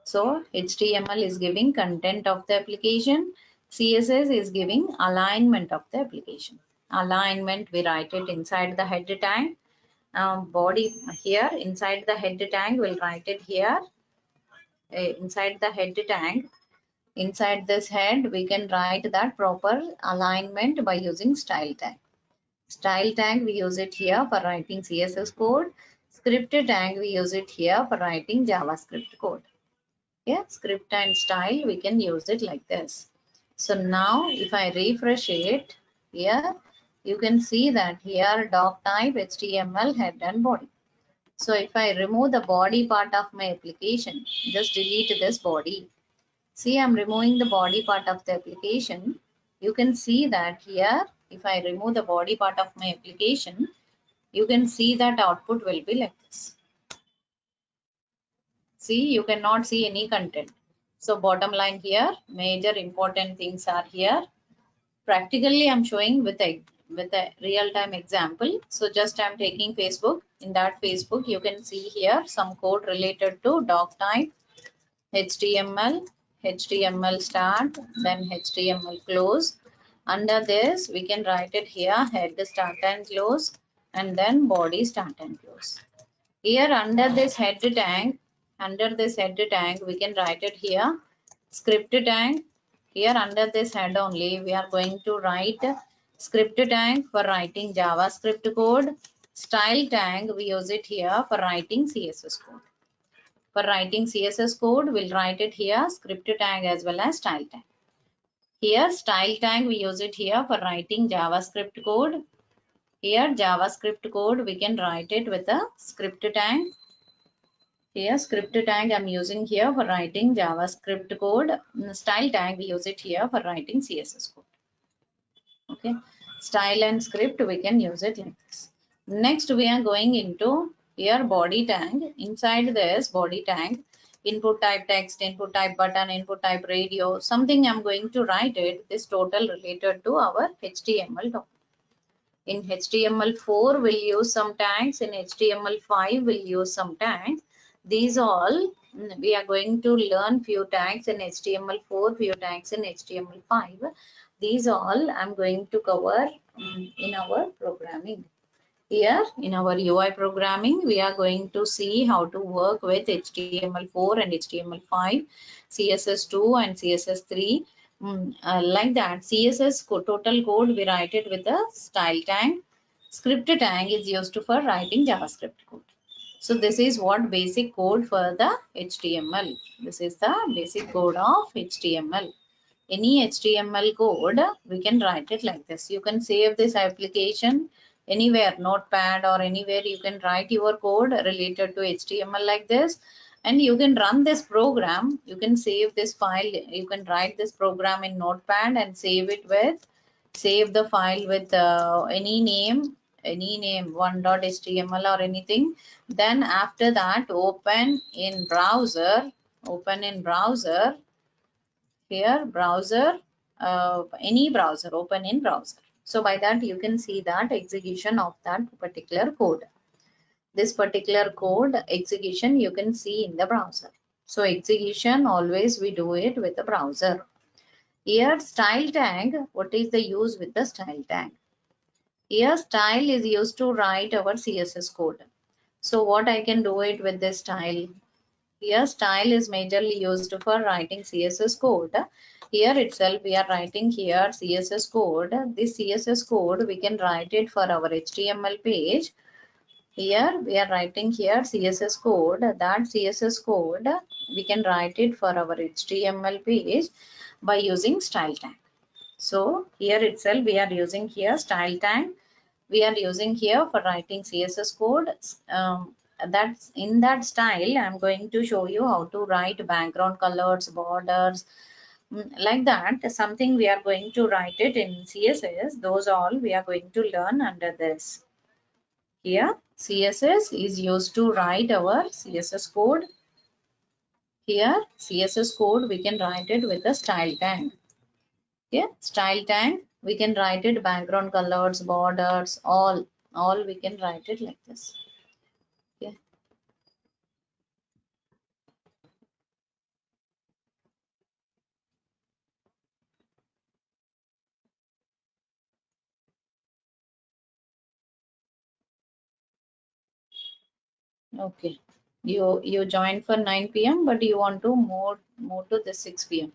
So HTML is giving content of the application. CSS is giving alignment of the application. Alignment, we write it inside the head tag. Body here, inside the head tag, we'll write it here. Inside the head tag, inside this head, we can write that proper alignment by using style tag. Style tag, we use it here for writing CSS code. Script tag, we use it here for writing JavaScript code. Yeah, script and style, we can use it like this. So now if I refresh it here, you can see that here doc type, HTML, head and body. So if I remove the body part of my application, just delete this body. See, I'm removing the body part of the application. You can see that here, if I remove the body part of my application, you can see that output will be like this. See, you cannot see any content. So bottom line here, major important things are here. Practically, I'm showing with a real-time example. So just I'm taking Facebook. In that Facebook, you can see here some code related to doc type, HTML, HTML start, then HTML close. Under this, we can write it here, head start and close, and then body start and close. Here under this head tag, we can write it here, script tag. Here under this head only, we are going to write script tag for writing JavaScript code. Style tag, we use it here for writing CSS code. For writing CSS code, we'll write it here, script tag as well as style tag. Here, style tag, we use it here for writing JavaScript code. Here, JavaScript code, we can write it with a script tag. Here, script tag I'm using here for writing JavaScript code. Style tag, we use it here for writing CSS code. Okay, style and script, we can use it like this. Next, we are going into Here body tag, inside this body tag, input type text, input type button, input type radio, something I'm going to write it, this total related to our HTML document. In HTML4 we'll use some tags, in HTML5 we'll use some tags. These all we are going to learn few tags in HTML4, few tags in HTML5. These all I'm going to cover in our programming. Here in our UI programming, we are going to see how to work with HTML4 and HTML5, CSS2 and CSS3. Like that, CSS total code, we write it with a style tag. Script tag is used for writing JavaScript code. So this is what basic code for the HTML. This is the basic code of HTML. Any HTML code, we can write it like this. You can save this application anywhere, notepad or anywhere. You can write your code related to HTML like this, and you can run this program. You can save this file. You can write this program in notepad and save the file with any name, 1.html or anything. Then after that, open in browser, here browser, any browser, open in browser. So by that you can see that execution of that particular code. This particular code execution you can see in the browser. So execution always we do it with the browser. Here style tag, what is the use with the style tag? Here style is used to write our CSS code. So what I can do it with this style? Here style is majorly used for writing CSS code. Here itself we are writing here CSS code. This CSS code we can write it for our HTML page. Here we are writing here CSS code. That CSS code we can write it for our HTML page by using style tag. So here itself we are using here style tag. We are using here for writing CSS code. That's in that style. I'm going to show you how to write background colors, borders, like that. Something we are going to write it in CSS. Those all we are going to learn under this. Here CSS is used to write our CSS code. Here CSS code we can write it with the style tag. Okay, style tag we can write it background colors, borders, all we can write it like this. Okay. Okay. You joined for 9 p.m. but you want to move to the 6 p.m.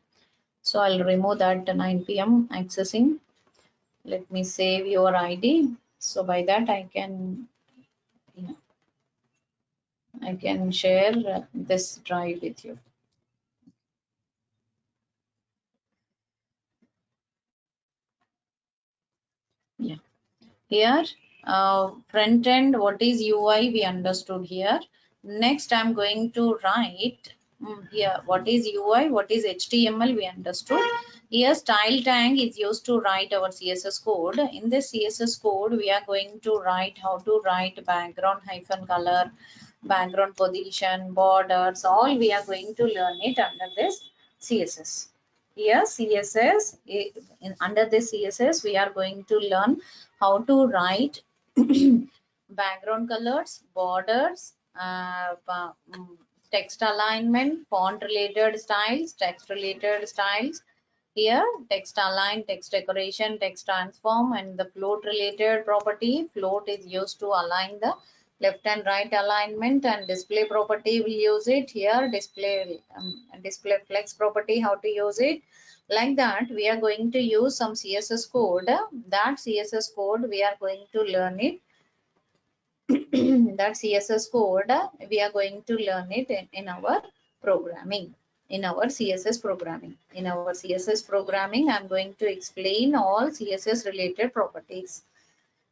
So I'll remove that 9 p.m. accessing. Let me save your ID. So by that I can share this drive with you. Yeah. Here front end, what is UI we understood here. Next I'm going to write here what is UI, what is HTML we understood. Here style tag is used to write our CSS code. In this CSS code we are going to write how to write background hyphen color, background position, borders, all we are going to learn it under this CSS. Here CSS, under this CSS we are going to learn how to write background colors, borders, text alignment, font related styles, text related styles. Here text align, text decoration, text transform, and the float related property. Float is used to align the left and right alignment, and display property will use it. Here display flex property, how to use it. Like that we are going to use some CSS code. That CSS code we are going to learn it. That CSS code we are going to learn it in our programming, in our CSS programming. In our CSS programming I'm going to explain all CSS related properties.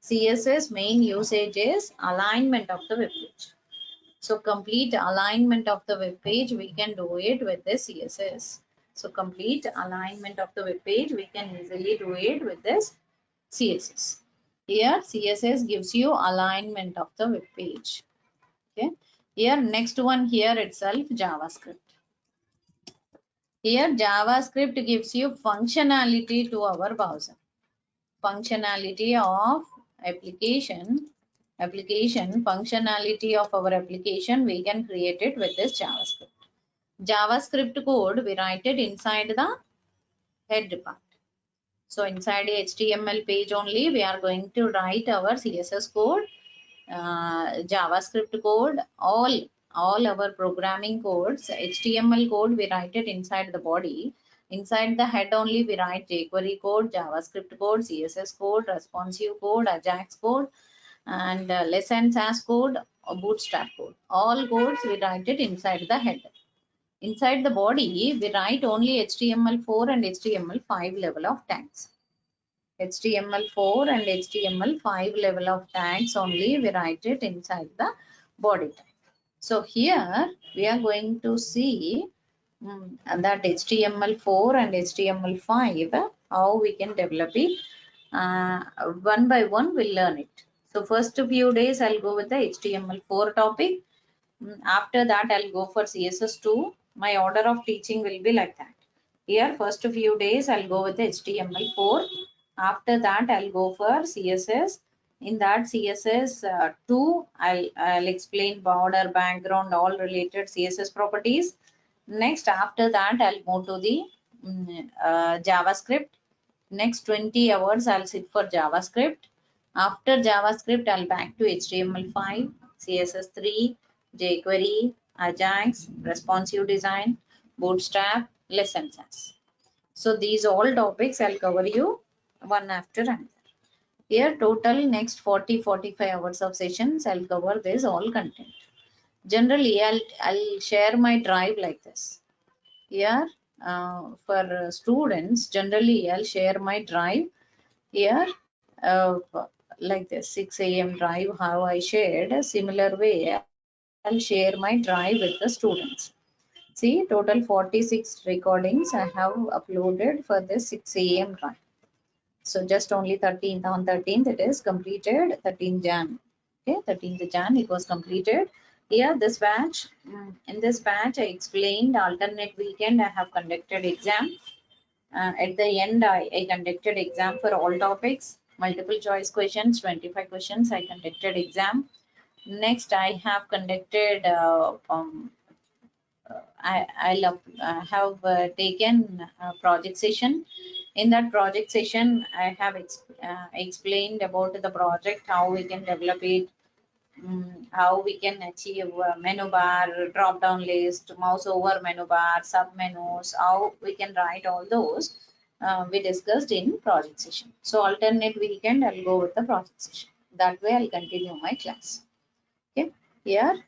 CSS main usage is alignment of the web page. So complete alignment of the web page we can do it with this CSS. So complete alignment of the web page we can easily do it with this CSS. Here CSS gives you alignment of the web page. Okay. Here, next one here itself, JavaScript. Here, JavaScript gives you functionality to our browser. Functionality of application functionality of our application, we can create it with this JavaScript. JavaScript code, we write it inside the head part. So inside the HTML page only, we are going to write our CSS code, JavaScript code, all our programming codes. HTML code, we write it inside the body. Inside the head only, we write jQuery code, JavaScript code, CSS code, responsive code, Ajax code, and lessons as code, bootstrap code. All codes, we write it inside the head. Inside the body, we write only HTML4 and HTML5 level of tags. HTML4 and HTML5 level of tags only, we write it inside the body tag. So here we are going to see that HTML4 and HTML5, how we can develop it. One by one we'll learn it. So first few days I'll go with the HTML4 topic. After that I'll go for CSS2. My order of teaching will be like that. Here first few days I'll go with the HTML4. After that I'll go for CSS. In that CSS2 I'll explain border, background, all related CSS properties. Next, after that I'll move to the JavaScript. Next 20 hours I'll sit for JavaScript. After JavaScript I'll back to HTML5, CSS3, jQuery, Ajax, responsive design, bootstrap, lessons as. So these all topics I'll cover you one after another. Here total next 40-45 hours of sessions I'll cover this all content. Generally I'll share my drive like this. Here for students, generally I'll share my drive here like this 6 a.m. drive, how I shared. A similar way I'll share my drive with the students. See, total 46 recordings I have uploaded for this 6 a.m. drive. So just only 13th, on 13th it is completed, 13th Jan. Okay, 13th Jan it was completed. Here this batch, in this batch I explained alternate weekend I have conducted exam. At the end I conducted exam for all topics, multiple choice questions, 25 questions I conducted exam. Next I have conducted I have taken a project session. In that project session, I have explained about the project, how we can develop it, how we can achieve menu bar, drop down list, mouse over menu bar, sub menus, how we can write all those we discussed in project session. So alternate weekend, I'll go with the project session. That way I'll continue my class. Okay, here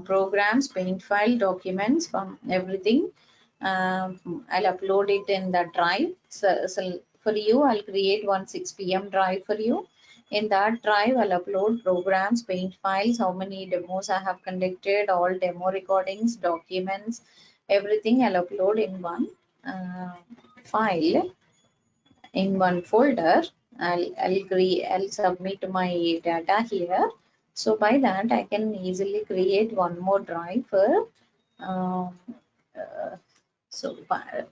programs, paint file, documents, from everything. I'll upload it in the drive. So for you, I'll create one 6 p.m. drive for you. In that drive, I'll upload programs, paint files, how many demos I have conducted, all demo recordings, documents, everything I'll upload in one file, in one folder. I'll submit my data here. So by that I can easily create one more drive for so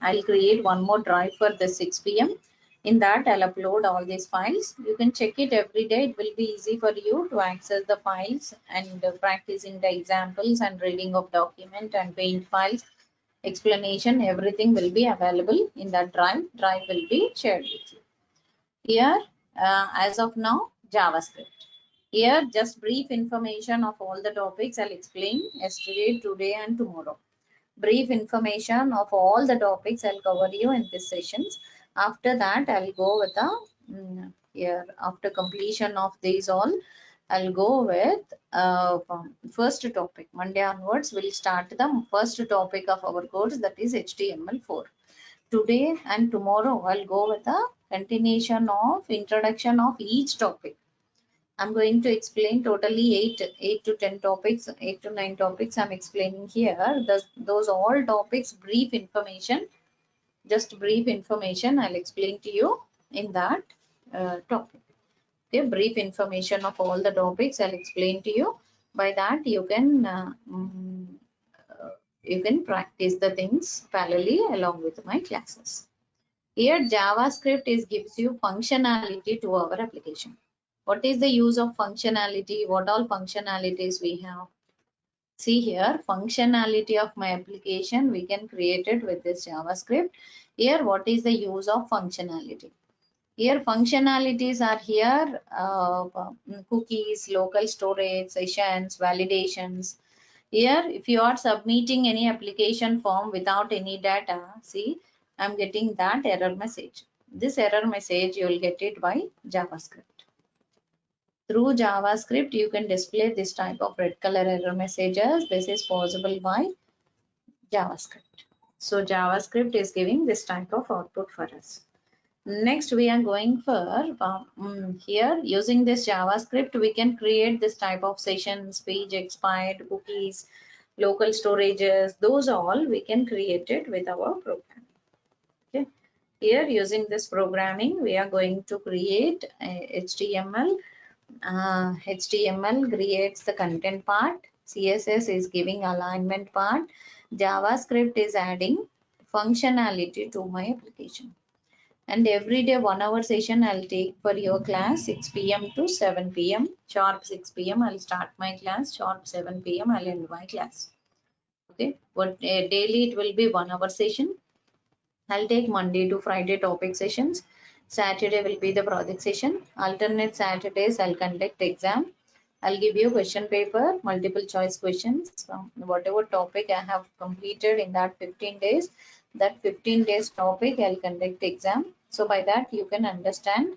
I'll create one more drive for the 6 p.m. In that I'll upload all these files. You can check it every day. It will be easy for you to access the files and practicing the examples and reading of document and paint files. Explanation, everything will be available in that drive. Drive will be shared with you. Here, as of now, JavaScript. Here, just brief information of all the topics I'll explain yesterday, today, and tomorrow. Brief information of all the topics I'll cover you in these sessions. After that, I'll go with the here after completion of these all, I'll go with first topic. Monday onwards, we'll start the first topic of our course, that is HTML4. Today and tomorrow, I'll go with a continuation of introduction of each topic. I'm going to explain totally 8 to 10 topics, 8 to 9 topics I'm explaining here. Those all topics, brief information, just brief information I'll explain to you in that topic. Okay, brief information of all the topics I'll explain to you. By that you can practice the things parallelly along with my classes. Here JavaScript gives you functionality to our application. What is the use of functionality? What all functionalities we have? See here, functionality of my application we can create it with this JavaScript. Here, what is the use of functionality? Here functionalities are here, cookies, local storage, sessions, validations. Here, if you are submitting any application form without any data, see, I'm getting that error message. This error message, you will get it by JavaScript. Through JavaScript, you can display this type of red color error messages. This is possible by JavaScript. So JavaScript is giving this type of output for us. Next, we are going for here using this JavaScript, we can create this type of sessions, page expired, cookies, local storages. Those all we can create it with our program. Okay. Here using this programming, we are going to create HTML. HTML creates the content part. CSS is giving alignment part. JavaScript is adding functionality to my application. And every day 1 hour session I'll take for your class 6 p.m. to 7 p.m. Sharp 6 p.m. I'll start my class. Sharp 7 p.m. I'll end my class. Okay. But daily it will be 1 hour session. I'll take Monday to Friday topic sessions. Saturday will be the project session. Alternate Saturdays I'll conduct exam. I'll give you question paper, multiple choice questions from whatever topic I have completed in that 15 days. That 15 days topic I'll conduct exam. So by that you can understand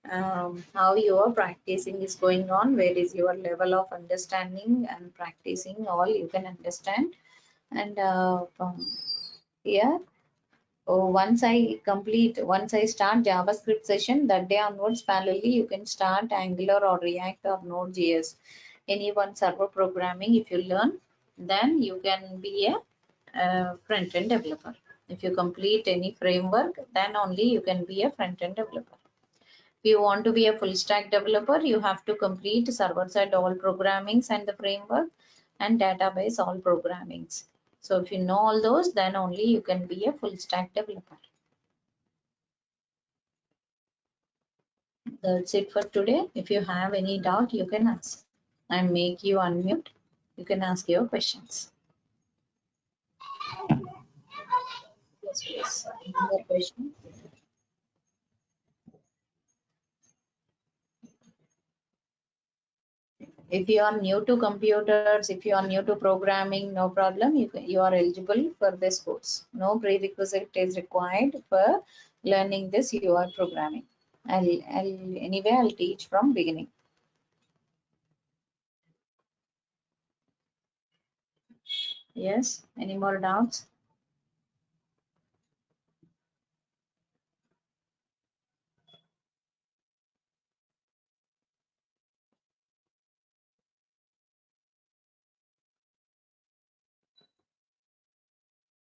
how your practicing is going on, where is your level of understanding and practicing, all you can understand. And from here, once I start JavaScript session, that day onwards parallelly you can start Angular or React or Node.js. Any one server programming if you learn, then you can be a front-end developer. If you complete any framework, then only you can be a front-end developer. If you want to be a full stack developer, you have to complete server-side all programmings and the framework and database all programmings. So if you know all those, then only you can be a full stack developer. That's it for today. If you have any doubt, you can ask. I make you unmute. You can ask your questions. Yes, please. Any more questions? If you are new to computers, if you are new to programming, no problem. You are eligible for this course. No prerequisite is required for learning this UI programming. I'll teach from beginning. Yes. Any more doubts?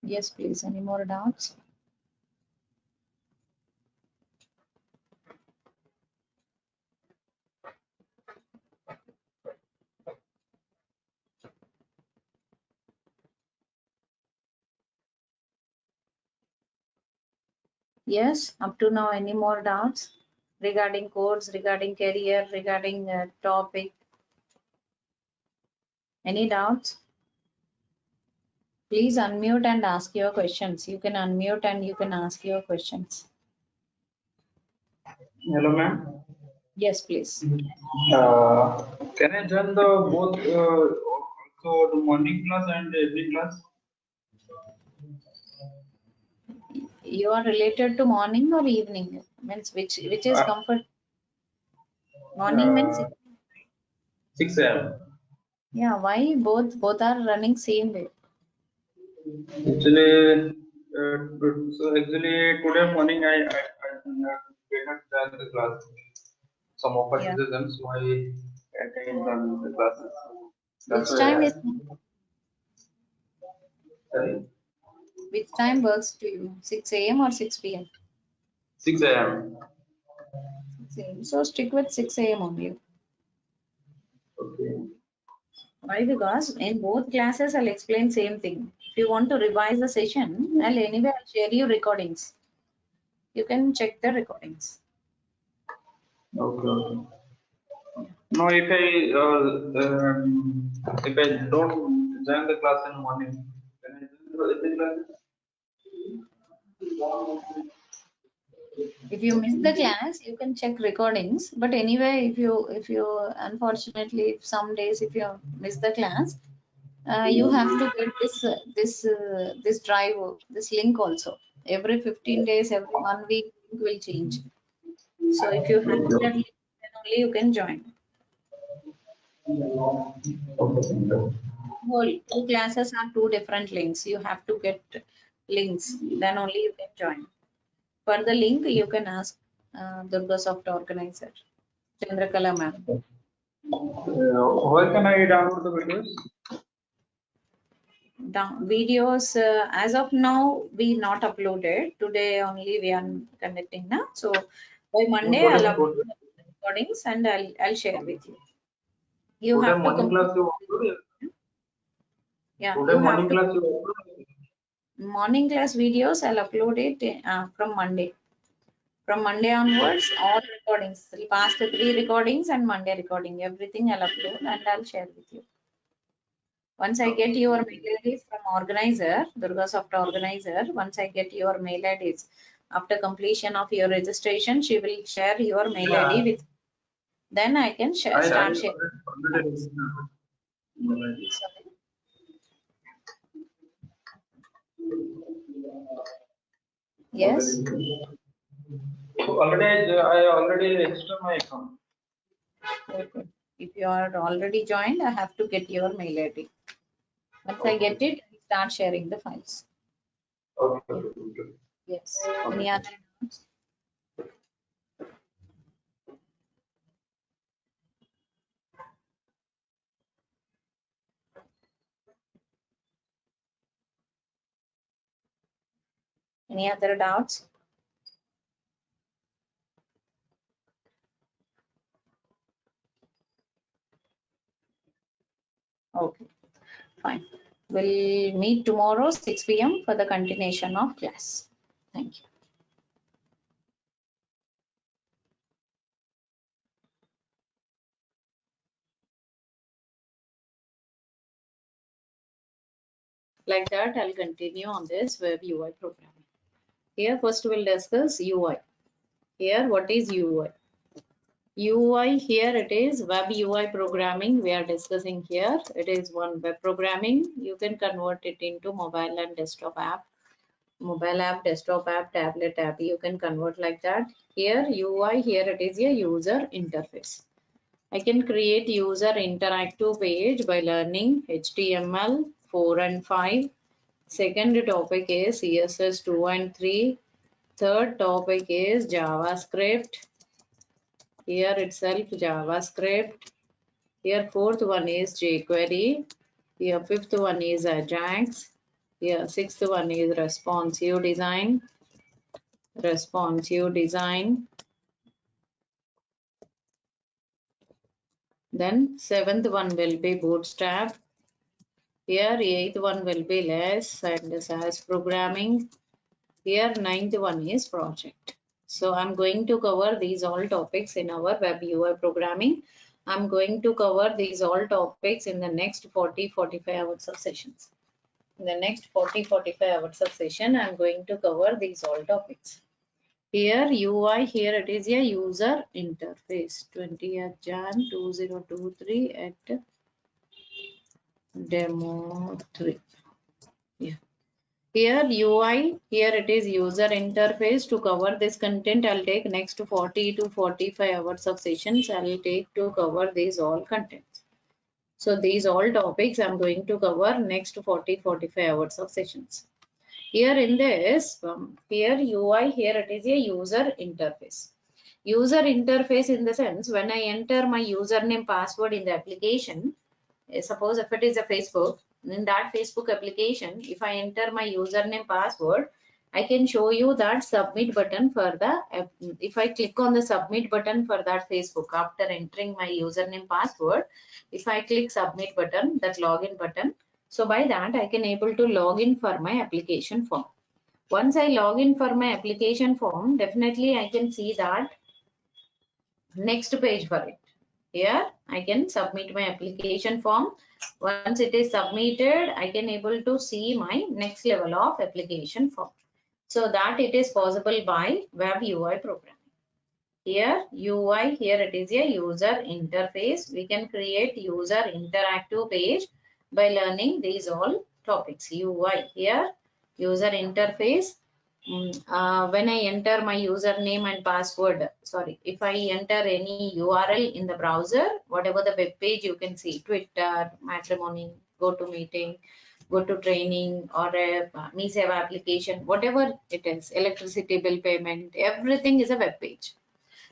Yes, please. Any more doubts? Yes. Up to now, any more doubts regarding course, regarding career, regarding topic? Any doubts? Please unmute and ask your questions. You can unmute and you can ask your questions. Hello, ma'am. Yes, please. Can I join the both also the morning class and evening class? You are related to morning or evening? Means which is Uh, comfort? Morning means, uh, 6 a.m. yeah, why both are running same way? Actually, actually today morning I did not join the class. Some Yeah. opportunities, so I attend the classes. That's Which why time is sorry, which time works to you? 6 a.m. or 6 p.m.? 6 a.m. 6 a.m. So stick with 6 a.m. only. Okay. Why? Because in both classes I'll explain same thing. If you want to revise the session, I'll share you recordings. You can check the recordings. Okay. Okay. No, if I don't join the class in morning, can I join the class? If you miss the class, you can check recordings. But anyway, if you unfortunately if some days if you miss the class, you have to get this drive, this link also. Every 15 days, every 1 week, link will change. So if you have that link, then only you can join. Whole two classes are two different links. You have to get links, then only you can join. For the link, you can ask Durga Soft Organizer, Chandrakala ma'am. Where can I download the videos? Videos as of now we not uploaded. Today only we are conducting now. So by Monday I'll upload the recordings and I'll share with you. You Today have to morning complete. class you upload? Yeah, Today you have morning to. class you upload? Morning class videos I'll upload it from Monday. From Monday onwards, all recordings, the past 3 recordings and Monday recording, everything I'll upload and I'll share with you. Once I get your mail IDs from organizer, Durga Soft organizer, once I get your mail IDs, after completion of your registration, she will share your mail Yeah, ID with. Then I can I start sharing. already registered. Sorry. Yes. I already registered my account. Okay. If you are already joined, I have to get your mail ID. Once I get it, I start sharing the files. Okay. Yes. Any other doubts? Any other doubts? Okay, fine. We'll meet tomorrow 6 p.m. for the continuation of class. Thank you. Like that, I'll continue on this web UI programming. Here, first we'll discuss UI. Here, what is UI? UI, here it is web UI programming we are discussing here. It is one web programming. You can convert it into mobile and desktop app. Mobile app, desktop app, tablet app. You can convert like that. Here, UI, here it is a user interface. I can create user interactive page by learning HTML 4 and 5. Second topic is CSS 2 and 3. Third topic is JavaScript. Here itself JavaScript. Here fourth one is jQuery. Here fifth one is Ajax. Here sixth one is responsive design. Responsive design. Then seventh one will be Bootstrap. Here eighth one will be less and SAS programming. Here ninth one is project. So I'm going to cover these all topics in our web UI programming. I'm going to cover these all topics in the next 40-45 hours of sessions. In the next 40-45 hours of session, I'm going to cover these all topics. Here UI, here it is a user interface. 20th Jan 2023 at demo 3. Yeah. Here UI, here it is user interface. To cover this content, I'll take next 40-45 hours of sessions. I'll take to cover these all contents. So these all topics I'm going to cover next 40-45 hours of sessions. Here in this, here UI, here it is a user interface. User interface in the sense when I enter my username password in the application, suppose if it is a Facebook, in that Facebook application, if I enter my username password I can show you that submit button for the, if I click on the submit button for that Facebook after entering my username password, if I click submit button, that login button, so by that I can able to log in for my application form. Once I log in for my application form, definitely I can see that next page for it. Here I can submit my application form. Once it is submitted, I can able to see my next level of application form. So that it is possible by web UI programming. Here UI, here it is a user interface. We can create user interactive page by learning these all topics. UI here, user interface. When I enter my username and password, sorry, if I enter any URL in the browser, whatever the web page you can see, Twitter, matrimony, GoToMeeting, go to training, or a MeSave application, whatever it is, electricity bill payment, everything is a web page.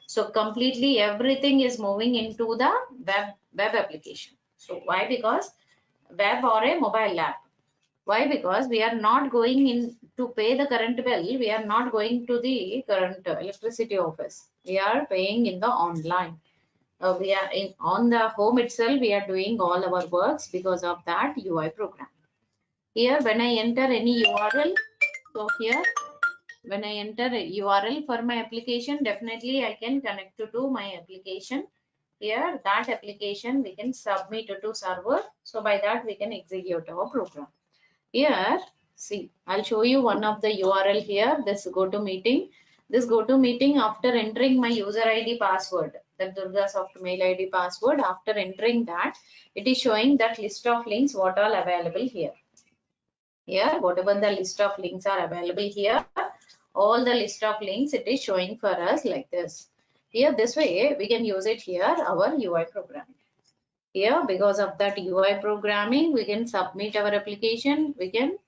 So completely everything is moving into the web application. So why? Because web or a mobile app. Why? Because we are not going in to pay the current bill. We are not going to the current electricity office. We are paying in the online. We are in on the home itself. We are doing all our works because of that UI program. Here, when I enter any URL, so here, when I enter a URL for my application, definitely I can connect to my application. Here, that application we can submit to server. So by that we can execute our program. Here, see, I'll show you one of the URL here. This GoToMeeting. This GoToMeeting, after entering my user ID password, the Durga soft mail ID password, after entering that, it is showing that list of links what all available here. Here, whatever the list of links are available here, all the list of links it is showing for us like this. Here, this way we can use it here, our UI programming. Here, because of that UI programming, we can submit our application, we can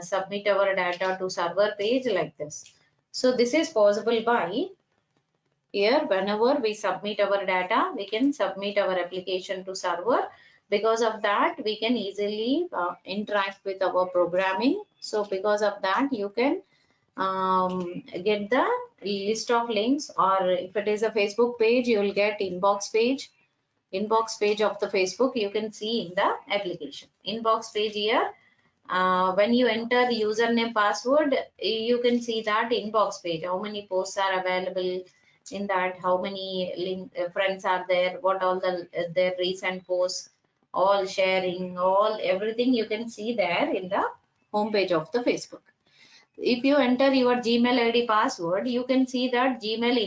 submit our data to server page like this. So this is possible by here, whenever we submit our data, we can submit our application to server. Because of that, we can easily interact with our programming. So because of that, you can get the list of links, or if it is a Facebook page, you will get inbox page of the Facebook. You can see in the application inbox page here. When you enter username password, you can see that inbox page, how many posts are available in that, how many friends are there, what all their recent posts, all sharing, all everything you can see there in the home page of the Facebook. If you enter your Gmail ID password, you can see that Gmail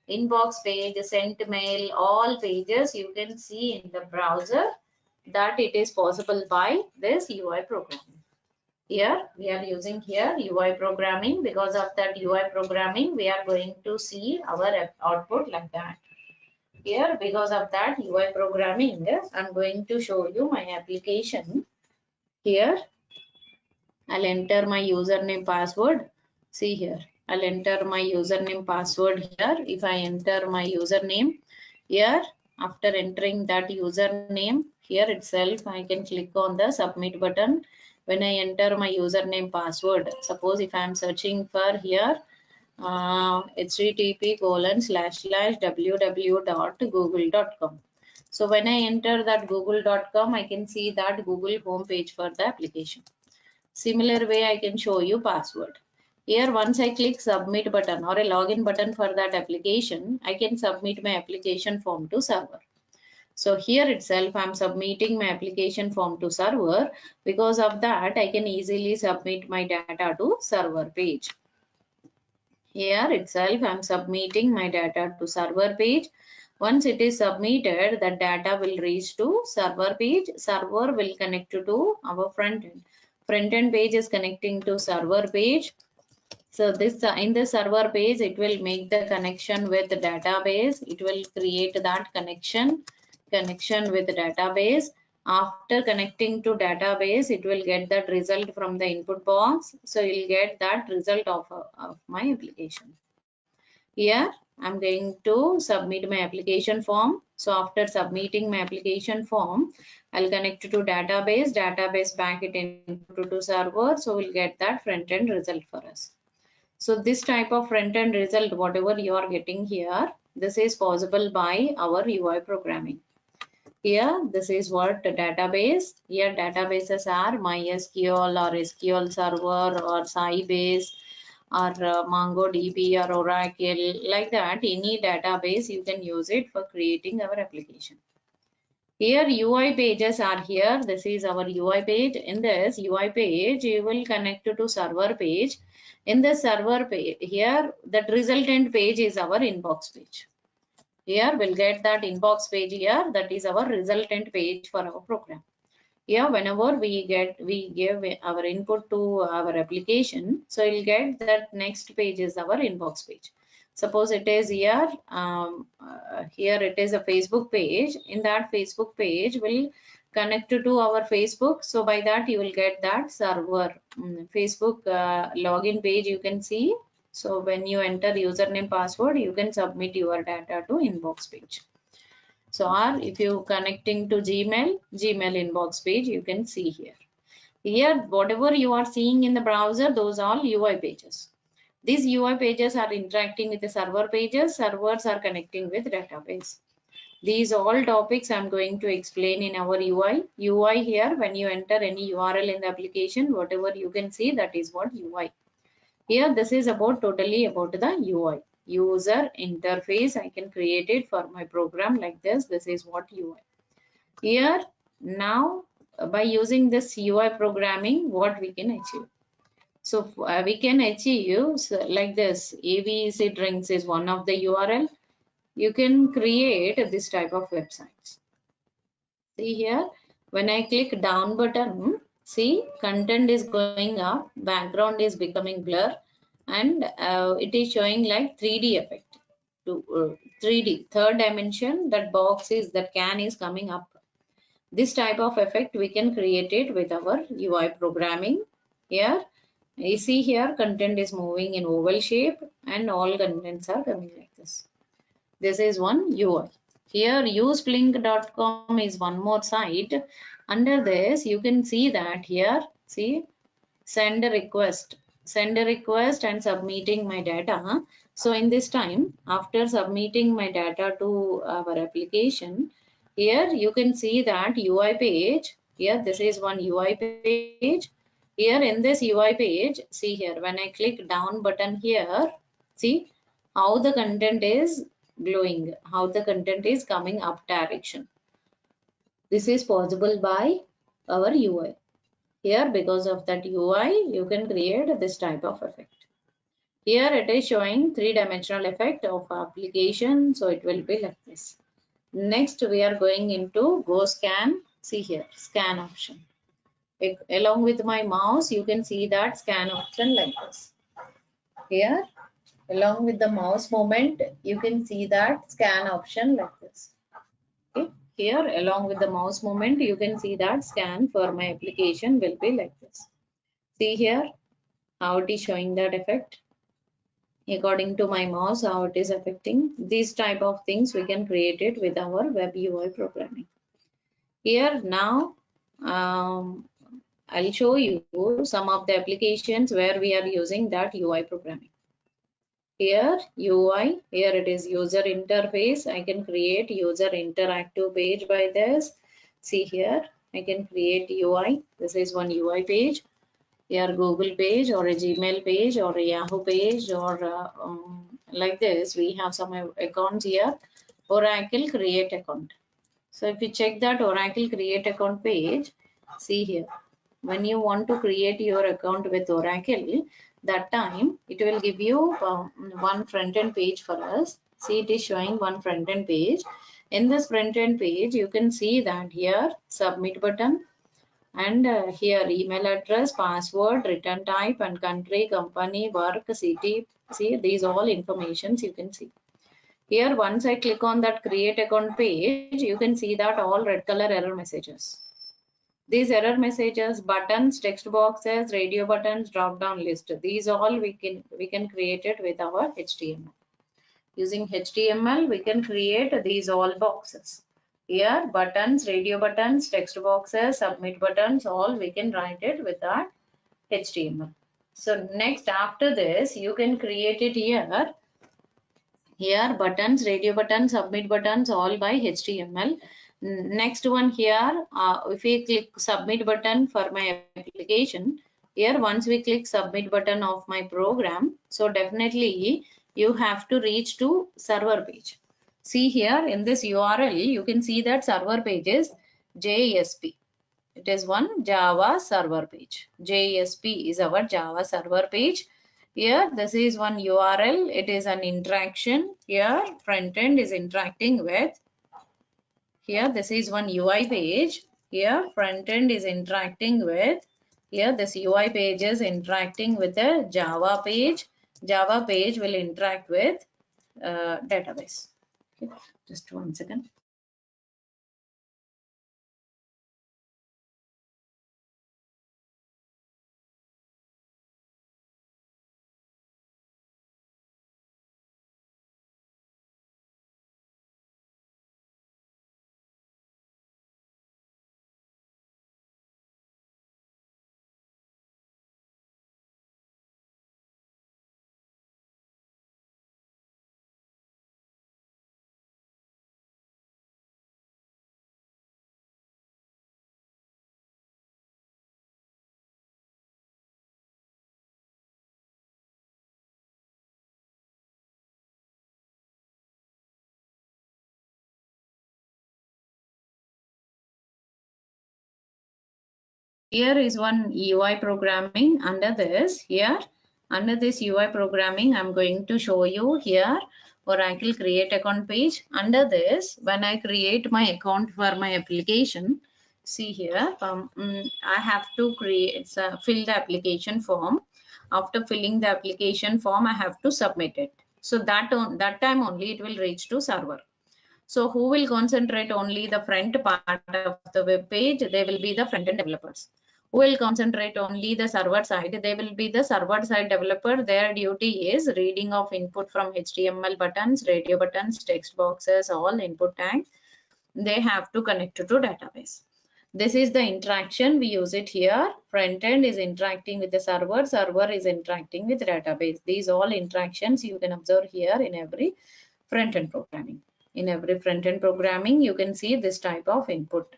inbox page, sent mail, all pages you can see in the browser. That it is possible by this UI programming. Here we are using here UI programming. Because of that UI programming, we are going to see our output like that. Here, because of that UI programming, I'm going to show you my application. Here, I'll enter my username password. See here, I'll enter my username password here. If I enter my username here, after entering that username here itself, I can click on the submit button. When I enter my username password, suppose if I am searching for here http://www.google.com. So when I enter that google.com, I can see that Google homepage for the application. Similar way, I can show you password. Here, once I click submit button or a login button for that application, I can submit my application form to server. So here itself, I'm submitting my application form to server. Because of that, I can easily submit my data to server page. Here itself, I'm submitting my data to server page. Once it is submitted, the data will reach to server page. Server will connect to our front end. Front end page is connecting to server page. So this in the server page, it will make the connection with the database. It will create that connection with the database. After connecting to database, it will get that result from the input box. So you'll get that result of my application. Here I'm going to submit my application form. So after submitting my application form, I'll connect to database back it into to server. So we'll get that front end result for us. So this type of front end result, whatever you are getting here, this is possible by our UI programming. Here, this is what the database. Here, databases are MySQL or SQL Server or Sybase or MongoDB or Oracle. Like that, any database you can use it for creating our application. Here, UI pages are here. This is our UI page. In this UI page, you will connect to server page. In the server page, here, that resultant page is our inbox page. Here we'll get that inbox page here, that is our resultant page for our program. Here whenever we give our input to our application, so you'll get that next page is our inbox page. Suppose it is here, here it is a Facebook page. In that Facebook page will connect to our Facebook. So by that you will get that server Facebook login page you can see. So when you enter username password, you can submit your data to inbox page. So or if you connecting to Gmail inbox page, you can see here. Here, whatever you are seeing in the browser, those are UI pages. These UI pages are interacting with the server pages. Servers are connecting with database. These all topics I'm going to explain in our UI. UI here, when you enter any URL in the application, whatever you can see, that is what UI. Here, this is totally about the UI. User interface, I can create it for my program like this. This is what UI. Here, now, by using this UI programming, what we can achieve. So we can achieve like this. ABC drinks is one of the URL. You can create this type of websites. See here, when I click down button, see content is going up, background is becoming blur, and it is showing like 3D effect. To 3D, third dimension, that box is, that can is coming up. This type of effect we can create it with our UI programming. Here, you see here content is moving in oval shape and all contents are coming like this. This is one UI. Here useblink.com is one more site. Under this you can see that here, see, send a request and submitting my data. So in this time, after submitting my data to our application, here you can see that UI page. Here this is one UI page. Here in this UI page, see here, when I click down button here, see how the content is glowing, how the content is coming up direction. This is possible by our UI. Here, because of that UI, you can create this type of effect. Here it is showing three-dimensional effect of application, so it will be like this. Next, we are going into go scan. See here, scan option. Along with my mouse, you can see that scan option like this. Here, along with the mouse movement, you can see that scan option like this. Okay. Here, along with the mouse movement, you can see that scan for my application will be like this. See here, how it is showing that effect. According to my mouse, how it is affecting. These type of things we can create it with our web UI programming. Here now, I'll show you some of the applications where we are using that UI programming. Here UI, here it is user interface. I can create user interactive page by this. See here, I can create UI. This is one UI page. Here Google page or a Gmail page or a Yahoo page or like this. We have some accounts here. Oracle create account. So if you check that Oracle create account page, see here. When you want to create your account with Oracle, that time it will give you one front end page for us. See, it is showing one front end page. In this front end page, you can see that here submit button and here email address, password, return type and country, company, work, city. See, these all informations you can see. Here once I click on that create account page, you can see that all red color error messages. These error messages, buttons, text boxes, radio buttons, drop down list. These all we can create it with our HTML. Using HTML, we can create these all boxes. Here, buttons, radio buttons, text boxes, submit buttons, all we can write it with that HTML. So next, after this, you can create it here. Here, buttons, radio buttons, submit buttons, all by HTML. Next one here, if we click submit button for my application, here once we click submit button of my program, so definitely you have to reach to server page. See here in this URL, you can see that server page is JSP. It is one Java server page. JSP is our Java server page. Here, this is one URL. It is an interaction. Here, front end is interacting with. Here, this is one UI page. Here, front end is interacting with. Here, this UI page is interacting with the Java page. Java page will interact with database. Okay, just one second. Here is one UI programming. Under this, here, under this UI programming, I'm going to show you here Oracle create account page. Under this, when I create my account for my application, see here, I have to create, fill the application form. After filling the application form, I have to submit it. So that time only it will reach to server. So who will concentrate only the front part of the web page? They will be the front end developers. Who will concentrate only the server side? They will be the server side developer. Their duty is reading of input from HTML buttons, radio buttons, text boxes, all input tags. They have to connect to database. This is the interaction. We use it here. Front end is interacting with the server. Server is interacting with database. These all interactions you can observe here in every front end programming. In every front end programming, you can see this type of input.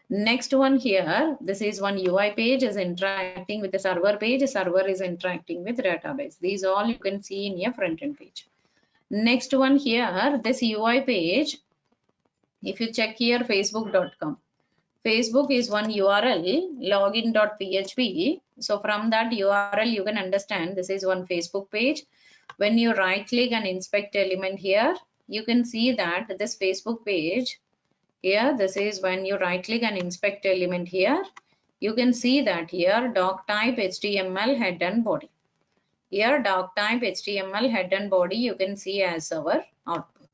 Next one here, this is one UI page is interacting with the server page. Server is interacting with database. These all you can see in your front end page. Next one here, this UI page, if you check here facebook.com. Facebook is one URL, login.php. So from that URL, you can understand this is one Facebook page. When you right click and inspect element here, you can see that this Facebook page here, this is when you right click and inspect element here, you can see that here doc type HTML head and body. Here doc type HTML head and body you can see as our output.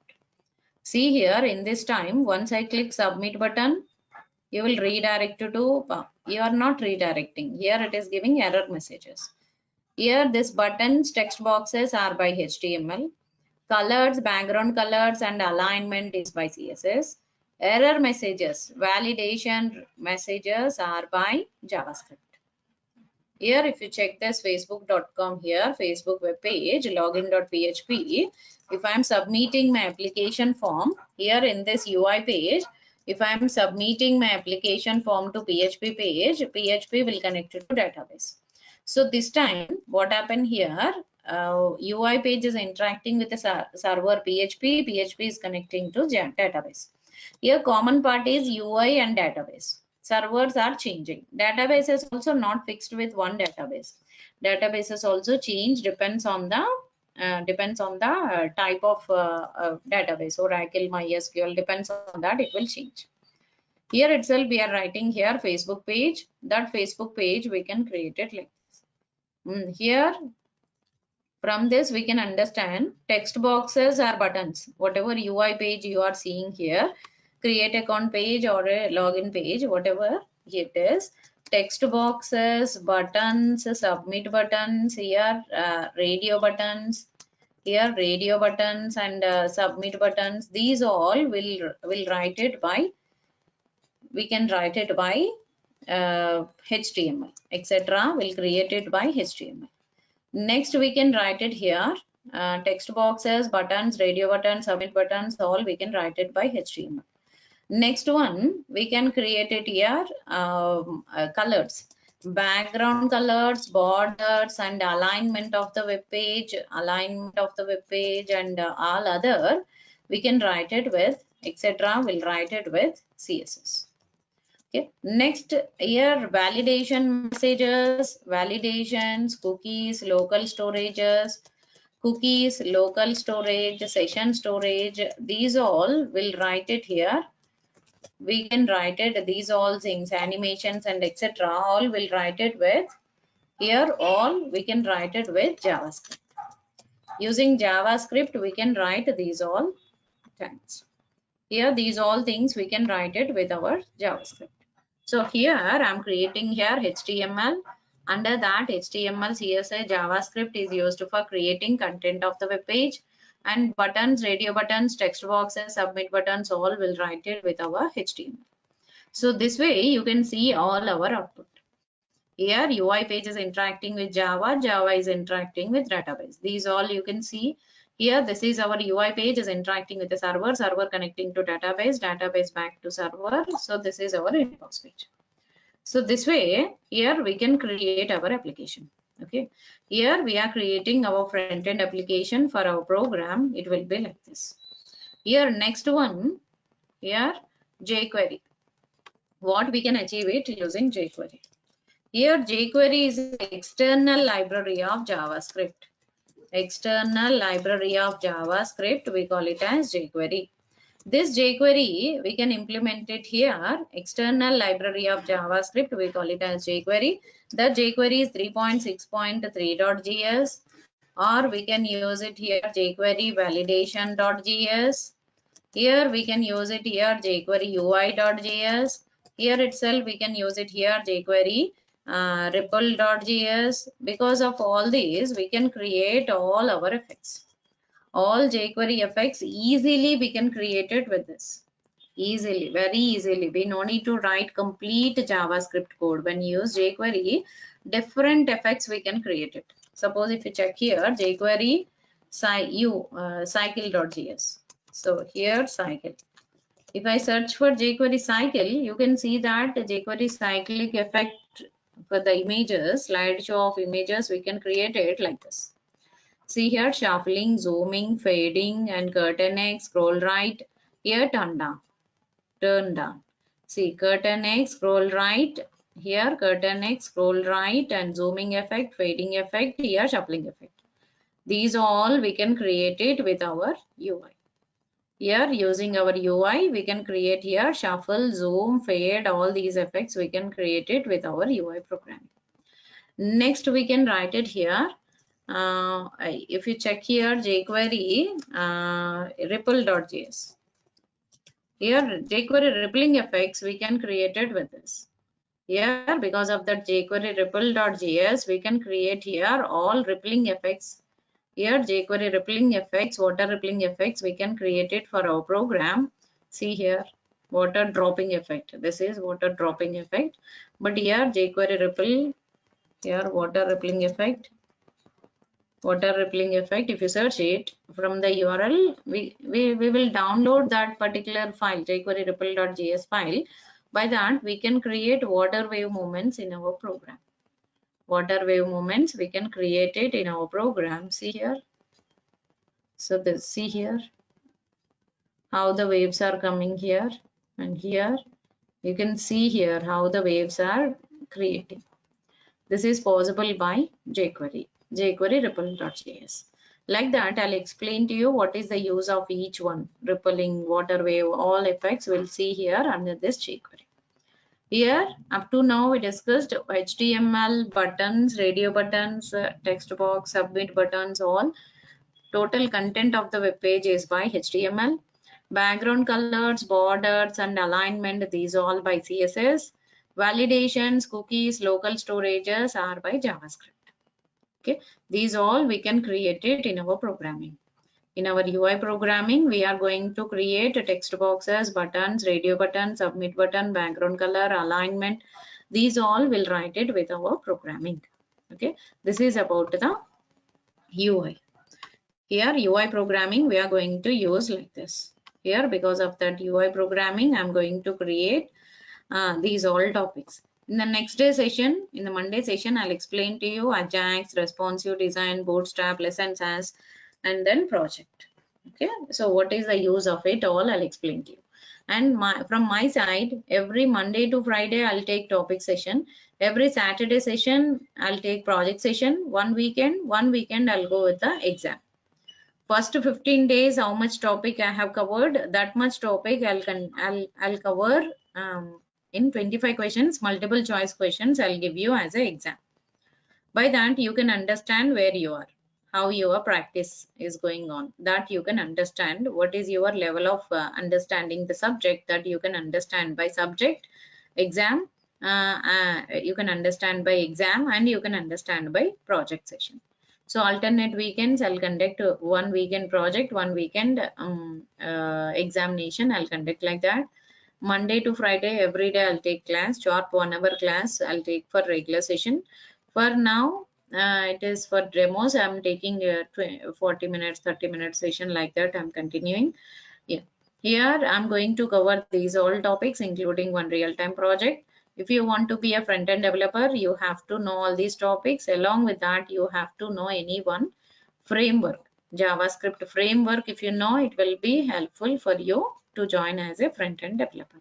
See here in this time, once I click submit button, you will redirect to, you are not redirecting. Here it is giving error messages. Here this buttons text boxes are by HTML. Colors, background colors and alignment is by CSS. Error messages, validation messages are by JavaScript. Here, if you check this facebook.com here, Facebook web page, login.php, if I'm submitting my application form here in this UI page, if I'm submitting my application form to PHP page, PHP will connect it to database. So this time, what happened here? UI page is interacting with the server PHP. PHP is connecting to database. Here, common part is UI and database. Servers are changing. Database is also not fixed with one database. Databases also change depends on the type of database. Oracle, MySQL depends on that. It will change. Here itself we are writing here Facebook page. That Facebook page we can create it like this. Here from this we can understand text boxes are buttons. Whatever UI page you are seeing here, create account page or a login page, whatever it is, text boxes, buttons, submit buttons, here radio buttons, Here radio buttons and submit buttons, these all will write it by, we can write it by HTML, etc. will create it by HTML. Next, we can write it here. Text boxes, buttons, radio buttons, submit buttons, all we can write it by HTML. Next one, we can create it here, colors, background colors, borders, and alignment of the web page, and all other, we can write it with, etc. We'll write it with CSS. Okay. Next, here validation messages, validations, cookies, local storages, local storage, session storage, these all will write it here. We can write it, these all things, animations and etc. all will write it with, here all we can write it with JavaScript. Using JavaScript, we can write these all things. Here, these all things we can write it with our JavaScript. So here I'm creating here HTML. Under that HTML, CSS, JavaScript is used for creating content of the web page, and buttons, radio buttons, text boxes, submit buttons, all will write it with our HTML. So this way you can see all our output. Here UI page is interacting with Java, Java is interacting with database. These all you can see. Here this is our UI page is interacting with the server, server connecting to database, database back to server. So this is our inbox page. So this way here we can create our application. Okay, here we are creating our front-end application for our program. It will be like this. Here next one, here jQuery. What we can achieve it using jQuery. Here jQuery is an external library of JavaScript. External library of JavaScript, we call it as jQuery. This jQuery, we can implement it here. External library of JavaScript, we call it as jQuery. The jQuery is 3.6.3.js, or we can use it here jQuery validation.js. Here we can use it here jQuery UI.js. Here itself we can use it here jQuery ripple.js. Because of all these, we can create all our effects. All jQuery effects easily we can create it with this. Easily, very easily. We no need to write complete JavaScript code. When you use jQuery, different effects we can create it. Suppose if you check here jQuery cycle.js. So here cycle. If I search for jQuery cycle, you can see that the jQuery cyclic effect for the images, slideshow of images, we can create it like this. See here shuffling, zooming, fading, and curtain X, scroll right. Here turn down. Turn down. See curtain X, scroll right. Here curtain X, scroll right, and zooming effect, fading effect, here shuffling effect. These all we can create it with our UI. Here using our UI, we can create here shuffle, zoom, fade, all these effects we can create it with our UI programming. Next we can write it here. If you check here jQuery ripple.js. Here jQuery rippling effects we can create it with this. Here because of that jQuery ripple.js we can create here all rippling effects. Here jQuery rippling effects, water rippling effects, we can create it for our program. See here water dropping effect. This is water dropping effect. But here jQuery ripple, here water rippling effect. Water rippling effect, if you search it from the URL, we will download that particular file, jQuery ripple.js file. By that we can create water wave movements in our program. Water wave movements we can create it in our program. See here. So this, see here how the waves are coming here, and here you can see here how the waves are creating. This is possible by jQuery ripple.js. Like that, I'll explain to you what is the use of each one. Rippling, water wave, all effects we'll see here under this jQuery. Here, up to now, we discussed HTML, buttons, radio buttons, text box, submit buttons, all. Total content of the web page is by HTML. Background colors, borders, and alignment, these all by CSS. Validations, cookies, local storages are by JavaScript. Okay, these all we can create it in our programming. In our UI programming, we are going to create text boxes, buttons, radio button, submit button, background color, alignment. These all will write it with our programming. Okay, this is about the UI. Here UI programming we are going to use like this. Here, because of that UI programming, I'm going to create these all topics. In the next day session, in the Monday session, I'll explain to you Ajax, responsive design, bootstrap, lessons as, and then project. Okay, so what is the use of it all, I'll explain to you. And from my side, every Monday to Friday, I'll take topic session. Every Saturday session, I'll take project session. One weekend, I'll go with the exam. First 15 days, how much topic I have covered, that much topic I'll cover in 25 questions, multiple choice questions I'll give you as an exam. By that you can understand where you are, how your practice is going on, that you can understand what is your level of understanding the subject, that you can understand by subject, exam, you can understand by exam, and you can understand by project session. So alternate weekends I'll conduct one weekend project, one weekend examination I'll conduct like that. Monday to Friday, every day I'll take class, sharp 1 hour class I'll take for regular session. For now, it is for demos. I'm taking 40 minutes, 30 minutes session like that. I'm continuing. Yeah. Here I'm going to cover these all topics, including one real-time project. If you want to be a front-end developer, you have to know all these topics. Along with that, you have to know any one framework, JavaScript framework. If you know, it will be helpful for you to join as a front-end developer.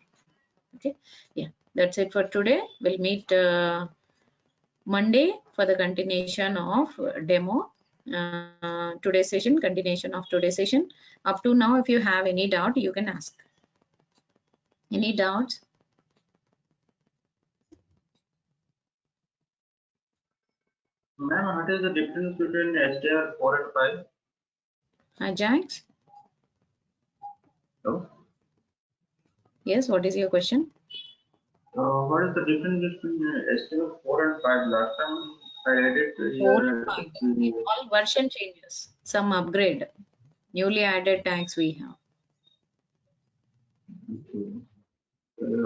Okay. Yeah, that's it for today. We'll meet Monday for the continuation of demo. Today's session, continuation of today's session. Up to now, if you have any doubt, you can ask. Any doubts? Ma'am, what is the difference between STR 4 and 5? Ajax? Hello? Yes, what is your question? What is the difference between STR 4 and 5? Last time I read it 4 and here. 5. All version changes, some upgrade, newly added tags we have. Okay.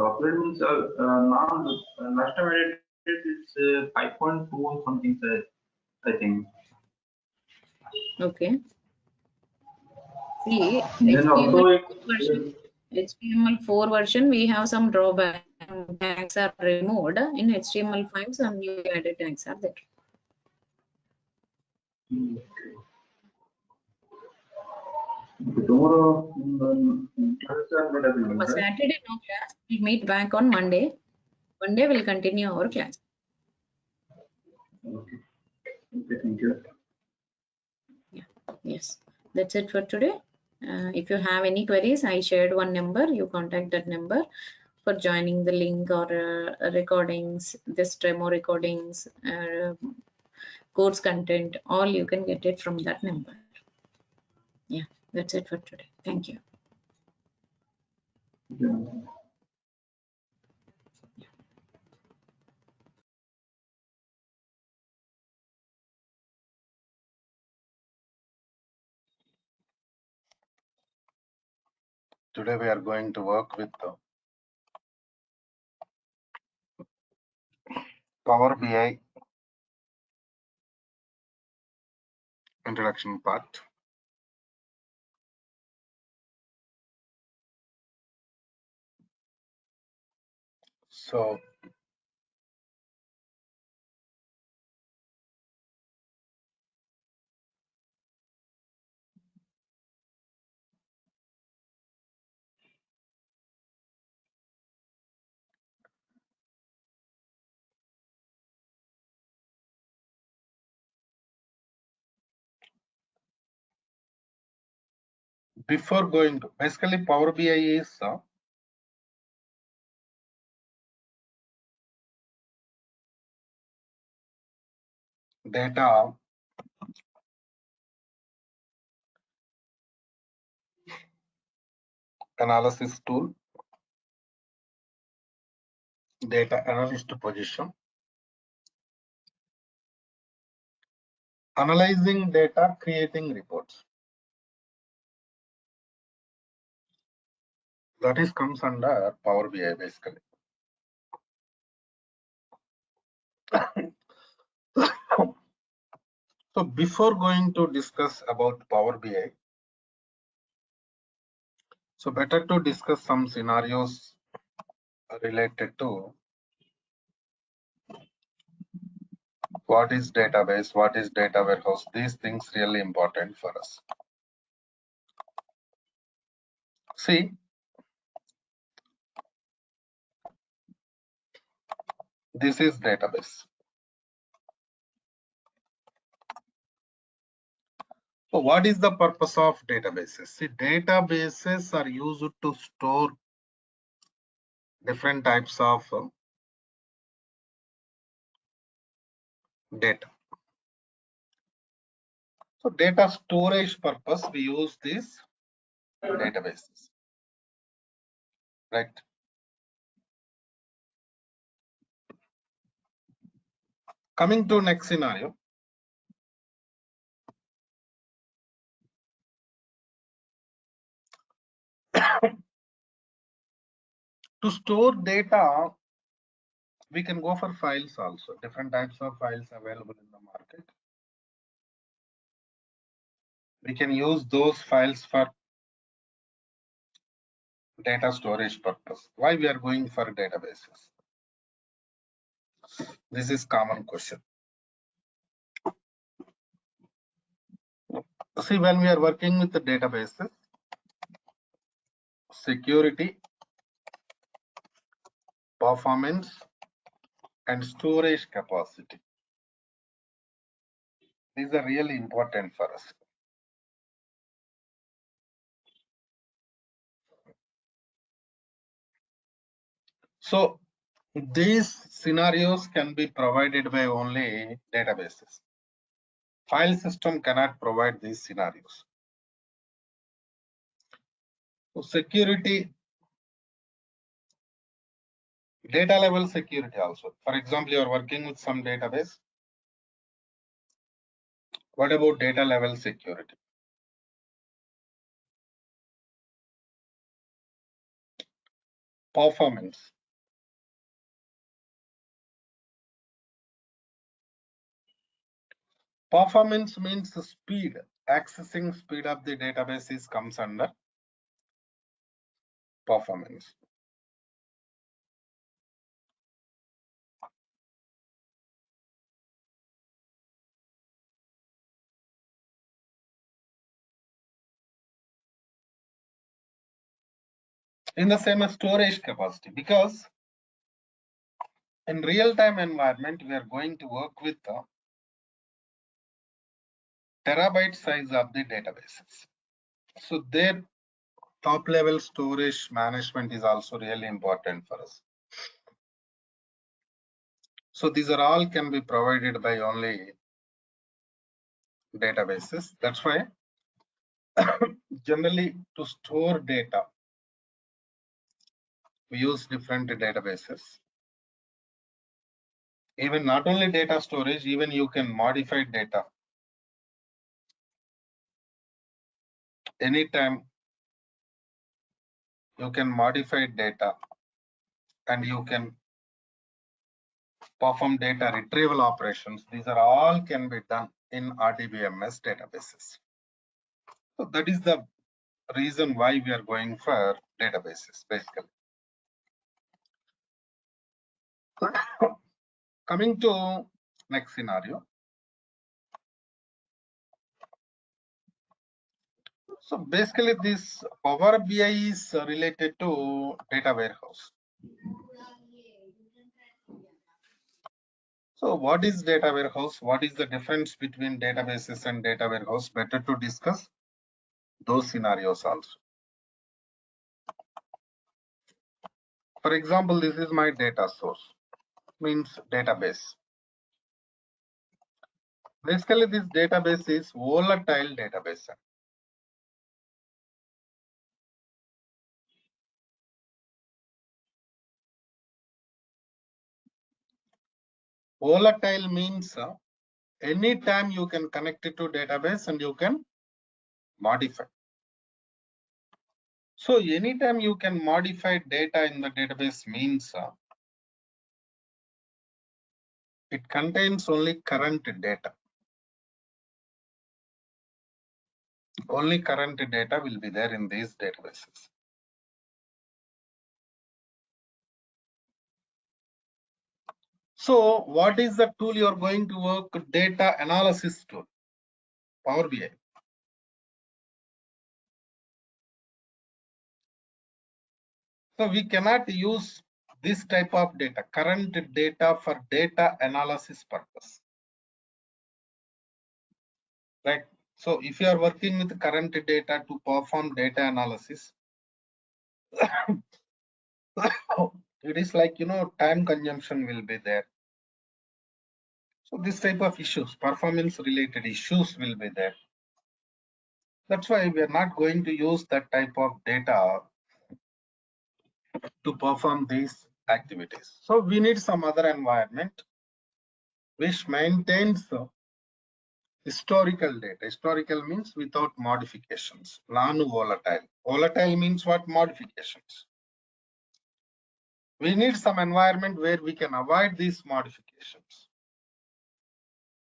Upgrade means now last time I read it, it's 5.2 or something, I think. Okay. See, Then also HTML4 version, we have some drawback. Tags are removed. In HTML5, some new added tags are there. tomorrow classes are not available, right? Saturday, no class. We'll meet back on Monday. Monday, we'll continue our class. Okay. Okay, thank you. Yeah. Yes. That's it for today. If you have any queries, I shared one number. You contact that number for joining the link or recordings, this demo recordings, course content, all you can get it from that number. Yeah, that's it for today. Thank you. Yeah. Today we are going to work with Power BI introduction part. So before going to, basically Power BI is data analysis tool, data analyst position, Analyzing data, creating reports. That is comes under Power BI basically. So before going to discuss about Power BI, so better to discuss some scenarios related to what is database, what is data warehouse. These things really important for us. See, this is database. So what is the purpose of databases? See, databases are used to store different types of data. So data storage purpose, we use these databases, right? Coming to next scenario. To store data, we can go for files also. Different types of files available in the market. We can use those files for data storage purpose. Why we are going for databases? This is common question. See, when we are working with the databases, security, performance, and storage capacity. These are really important for us. So these scenarios can be provided by only databases. File system cannot provide these scenarios. So security, data level security also. For example, you are working with some database. What about data level security? Performance. Performance means the speed. Accessing speed of the databases comes under performance. In the same storage capacity, because in real-time environment, we are going to work with the terabyte size of the databases. So their top level storage management is also really important for us. So these are all can be provided by only databases. That's why generally to store data, we use different databases. Even not only data storage, even you can modify data. Anytime you can modify data and you can perform data retrieval operations. These are all can be done in RDBMS databases. So that is the reason why we are going for databases basically. Coming to next scenario. So basically this Power BI is related to data warehouse. So what is data warehouse? What is the difference between databases and data warehouse? Better to discuss those scenarios also. For example, this is my data source, means database. Basically, this database is volatile database. Volatile means anytime you can connect it to database and you can modify. So anytime you can modify data in the database means it contains only current data. Only current data will be there in these databases. So what is the tool you are going to work? Data analysis tool, Power BI. So we cannot use this type of data, current data, for data analysis purpose. Right. So if you are working with current data to perform data analysis, it is like, time consumption will be there. So this type of issues, performance related issues will be there. That's why we are not going to use that type of data to perform these activities. So we need some other environment which maintains historical data. Historical means without modifications, non-volatile. Volatile means what? Modifications. We need some environment where we can avoid these modifications.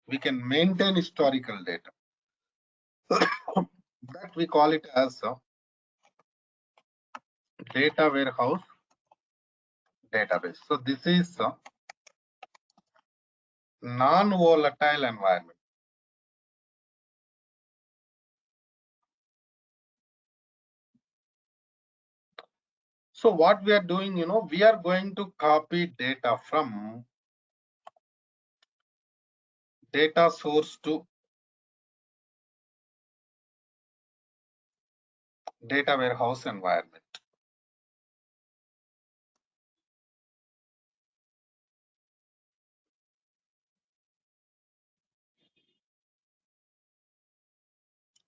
We can maintain historical data. That we call it as a data warehouse database. So this is a non-volatile environment. So what we are doing, we are going to copy data from data source to data warehouse environment.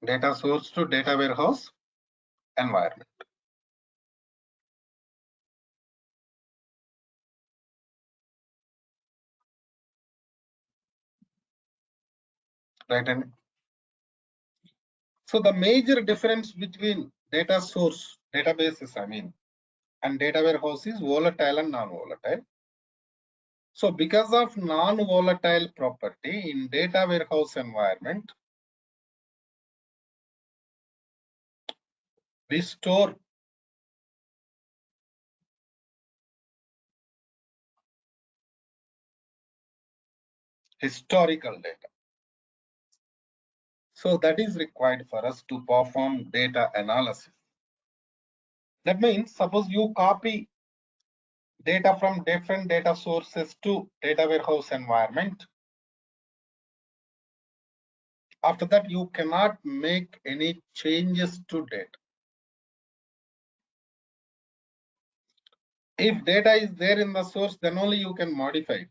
Data source to data warehouse environment. Right. And so the major difference between data source databases, and data warehouse is volatile and non-volatile. So because of non-volatile property in data warehouse environment, we store historical data. So that is required for us to perform data analysis. That means suppose you copy data from different data sources to data warehouse environment. After that, you cannot make any changes to data. If data is there in the source, then only you can modify it.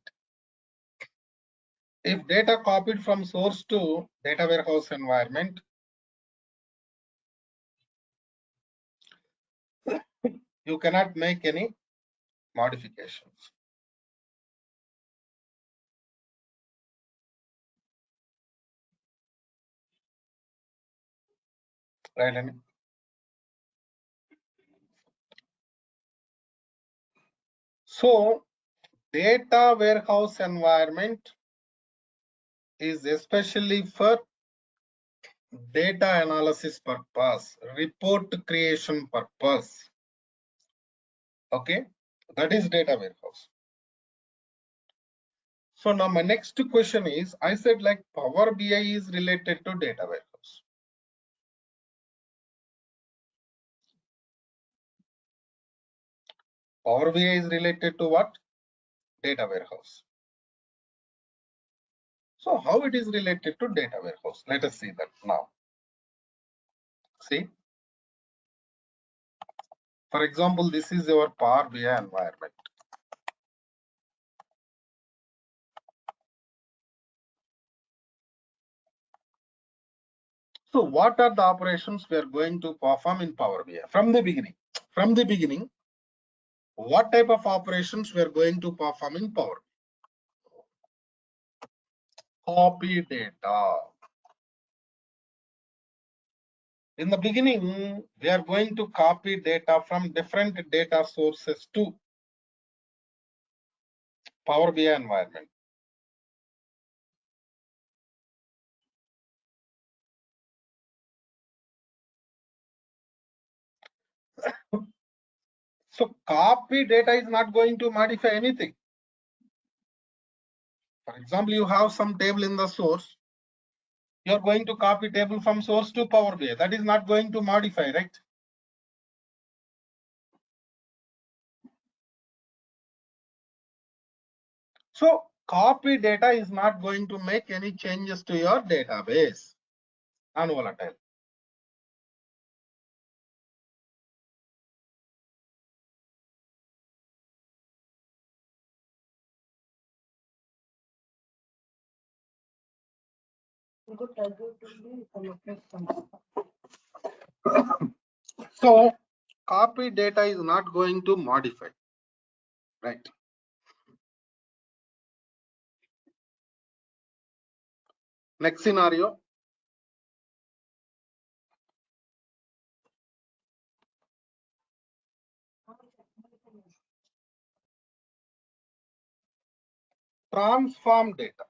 If data copied from source to data warehouse environment, you cannot make any modifications. Right? And so data warehouse environment is especially for data analysis purpose, report creation purpose. Okay, that is data warehouse. So now my next question is, I said like Power BI is related to data warehouse. Power BI is related to what? Data warehouse. So how it is related to data warehouse? Let us see that now. See, for example, this is our Power BI environment. So what are the operations we are going to perform in Power BI from the beginning? From the beginning, what type of operations we are going to perform in Power BI? copy data. In the beginning, we are going to copy data from different data sources to Power BI environment. So copy data is not going to modify anything. For example, you have some table in the source. You are going to copy table from source to Power BI. That is not going to modify, right? So copy data is not going to make any changes to your database. Non-volatile. So copy data is not going to modify, right? Next scenario. Transform data.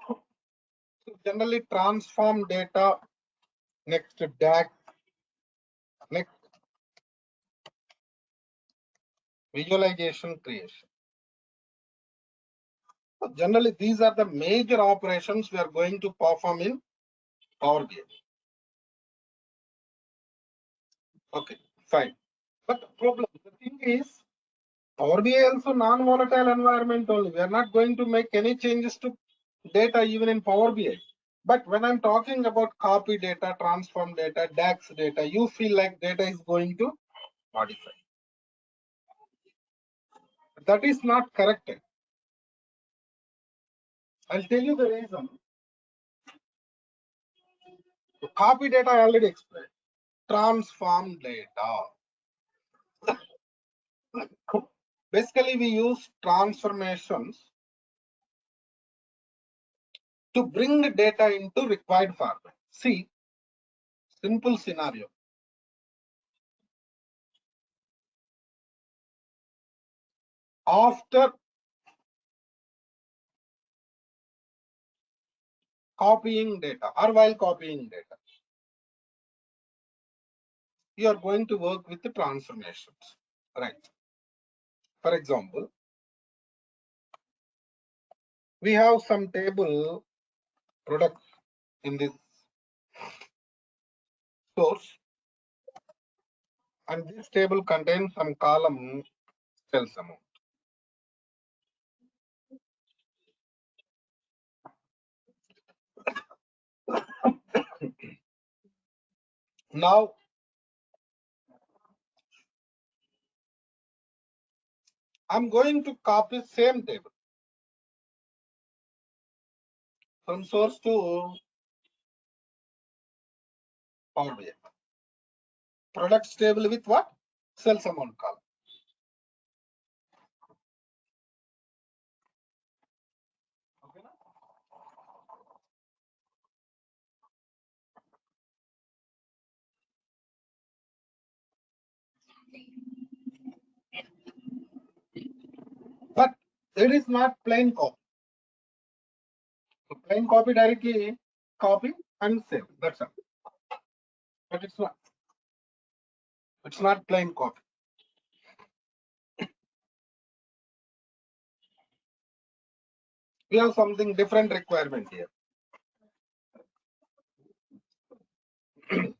So generally transform data, next DAX, next visualization creation. So generally these are the major operations we are going to perform in Power BI. Okay, fine. But the problem, the thing is, Power BI also non-volatile environment only. We are not going to make any changes to data even in Power BI. But when I'm talking about copy data, transform data, DAX data, you feel like data is going to modify. That is not correct. I'll tell you the reason. So copy data I already explained. Transform data. Basically, we use transformations to bring data into required format. See, simple scenario. After copying data or while copying data, you are going to work with the transformations, right? For example, we have some table products in this source, and this table contains some column sales amount. Now, I'm going to copy same table from source to Power BI. Products table with what? Sales amount column. Okay. But it is not plain copy. So plain copy directly copy and save. That's all. But it's not. It's not plain copy. We have something different requirement here.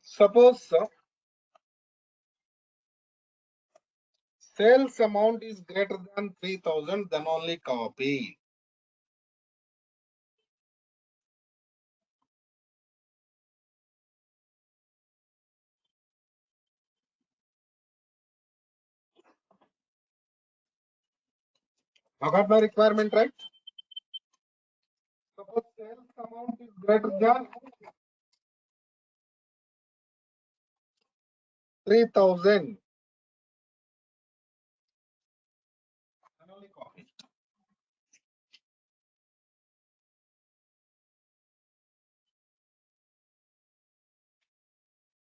Suppose sales amount is greater than 3,000, then only copy. I got my requirement right? Suppose sales amount is greater than 3,000.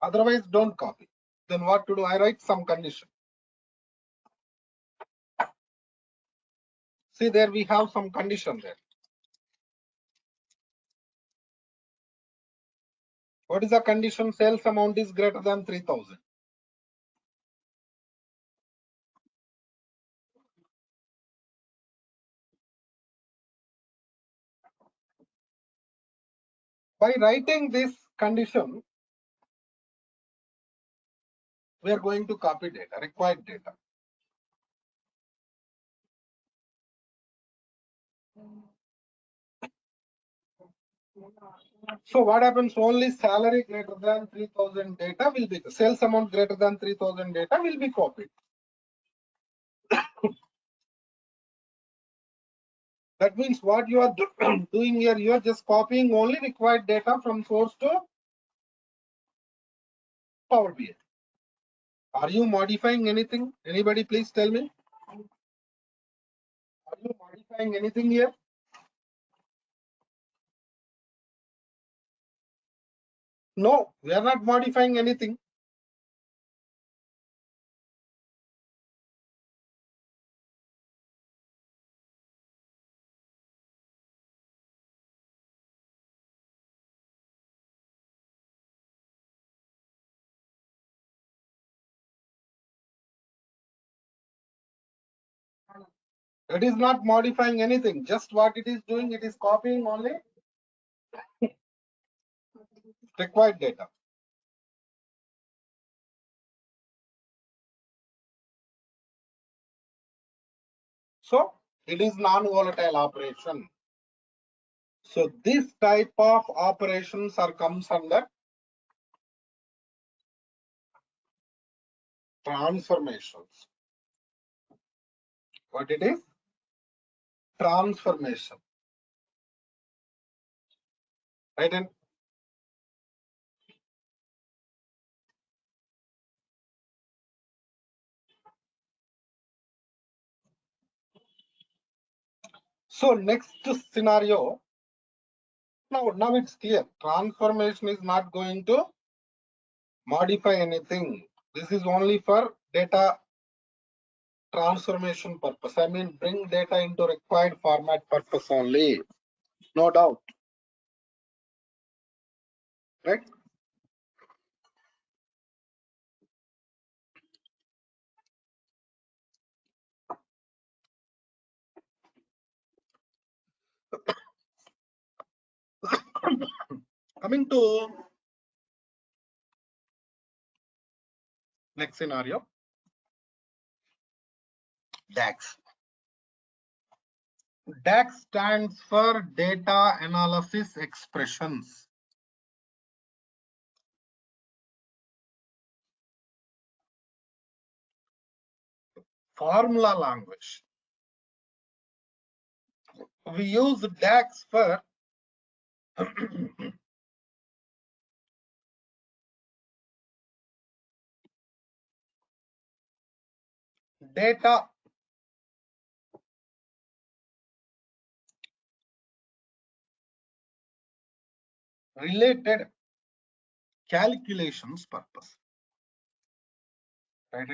Otherwise, don't copy. Then what to do? I write some condition. See, there we have some condition there. What is the condition? Sales amount is greater than 3,000. By writing this condition, we are going to copy data, required data. So what happens? Only salary greater than 3,000 data will be, sales amount greater than 3,000 data will be copied. That means what you are doing here, you are just copying only required data from source to Power BI. Are you modifying anything? Anybody please tell me? Are you modifying anything here? No, we are not modifying anything. It is not modifying anything. Just what it is doing, it is copying only required data. So it is non-volatile operation. So this type of operations are comes under transformations. What it is? Transformation. Right? And so next scenario, now it's clear. Transformation is not going to modify anything. This is only for data transformation purpose. I mean, bring data into required format purpose only. No doubt. Right? Coming to next scenario, DAX. DAX stands for Data Analysis Expressions. Formula language. We use DAX for data related calculations purpose. Right?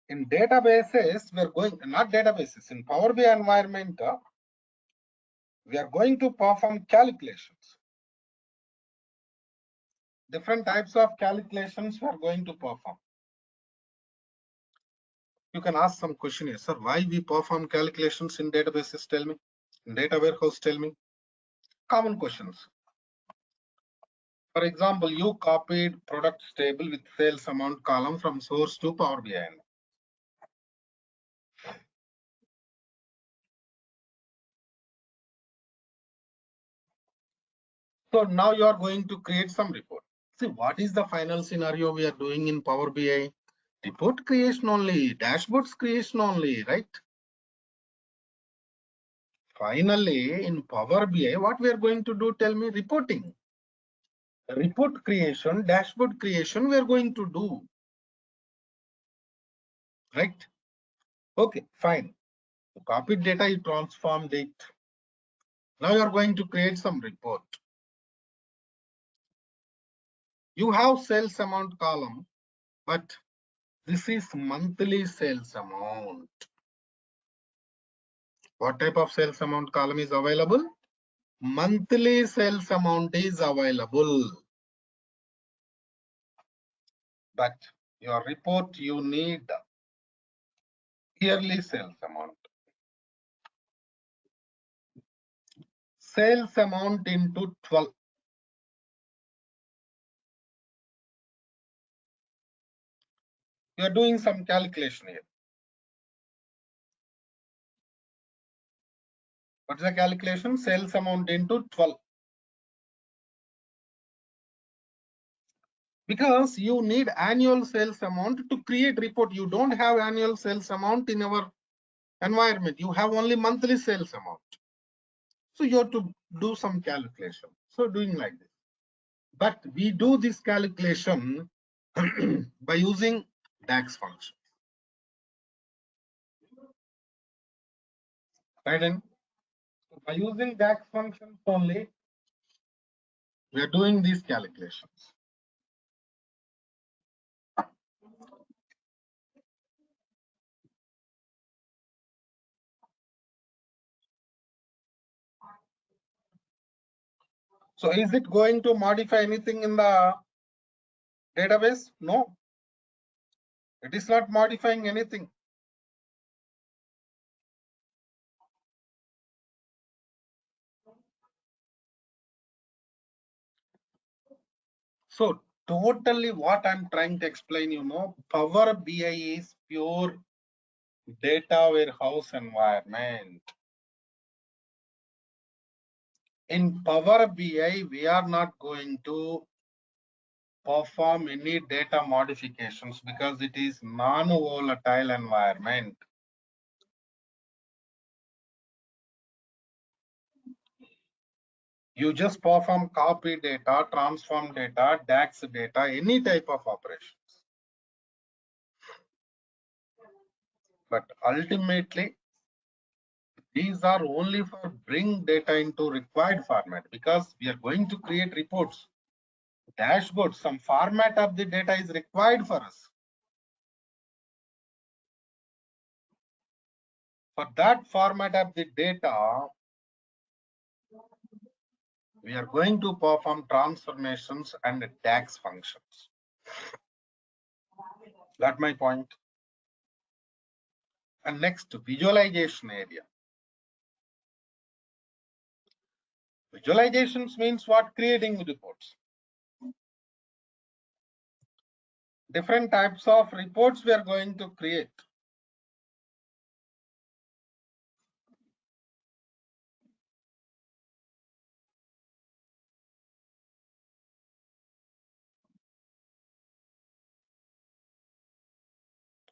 In databases, we are going, not databases, in Power BI environment, we are going to perform calculations. Different types of calculations we are going to perform. You can ask some question here, sir, why we perform calculations in databases, tell me. In data warehouse, tell me. Common questions. For example, you copied products table with sales amount column from source to Power BI. So now you are going to create some report. See, what is the final scenario we are doing in Power BI? Report creation only, dashboards creation only, right? Finally, in Power BI, what we are going to do, tell me, reporting. Report creation, dashboard creation, we are going to do. Right? Okay, fine. You copied data, you transformed it. Now you are going to create some report. You have sales amount column, but this is monthly sales amount. What type of sales amount column is available? Monthly sales amount is available. But your report, you need yearly sales amount. Sales amount into 12. You are doing some calculation here. What's the calculation? Sales amount into 12. Because you need annual sales amount to create report. You don't have annual sales amount in our environment. You have only monthly sales amount. So you have to do some calculation. So doing like this. But we do this calculation by using DAX function. Right? And by using DAX functions only, we are doing these calculations. So is it going to modify anything in the database? No, it is not modifying anything. So totally what I'm trying to explain, Power BI is pure data warehouse environment. In Power BI, we are not going to perform any data modifications because it is non-volatile environment. You just perform copy data, transform data, DAX data, any type of operations. But ultimately, these are only for bring data into required format because we are going to create reports, dashboards. Some format of the data is required for us. For that format of the data, we are going to perform transformations and DAX functions. Got my point? And next, visualization area. Visualizations means what? Creating reports. Different types of reports we are going to create.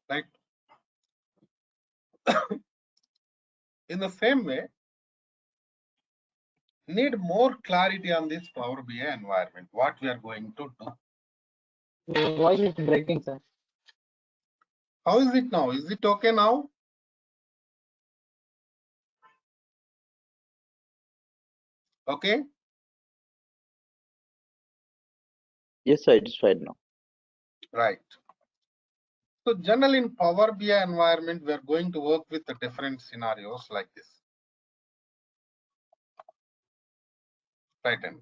Right? In the same way, need more clarity on this Power BI environment, what we are going to do. Your voice is breaking, sir. How is it now? Is it okay now? Okay. Yes, sir, it is fine now. Right. So generally in Power BI environment, we are going to work with the different scenarios like this. Right. And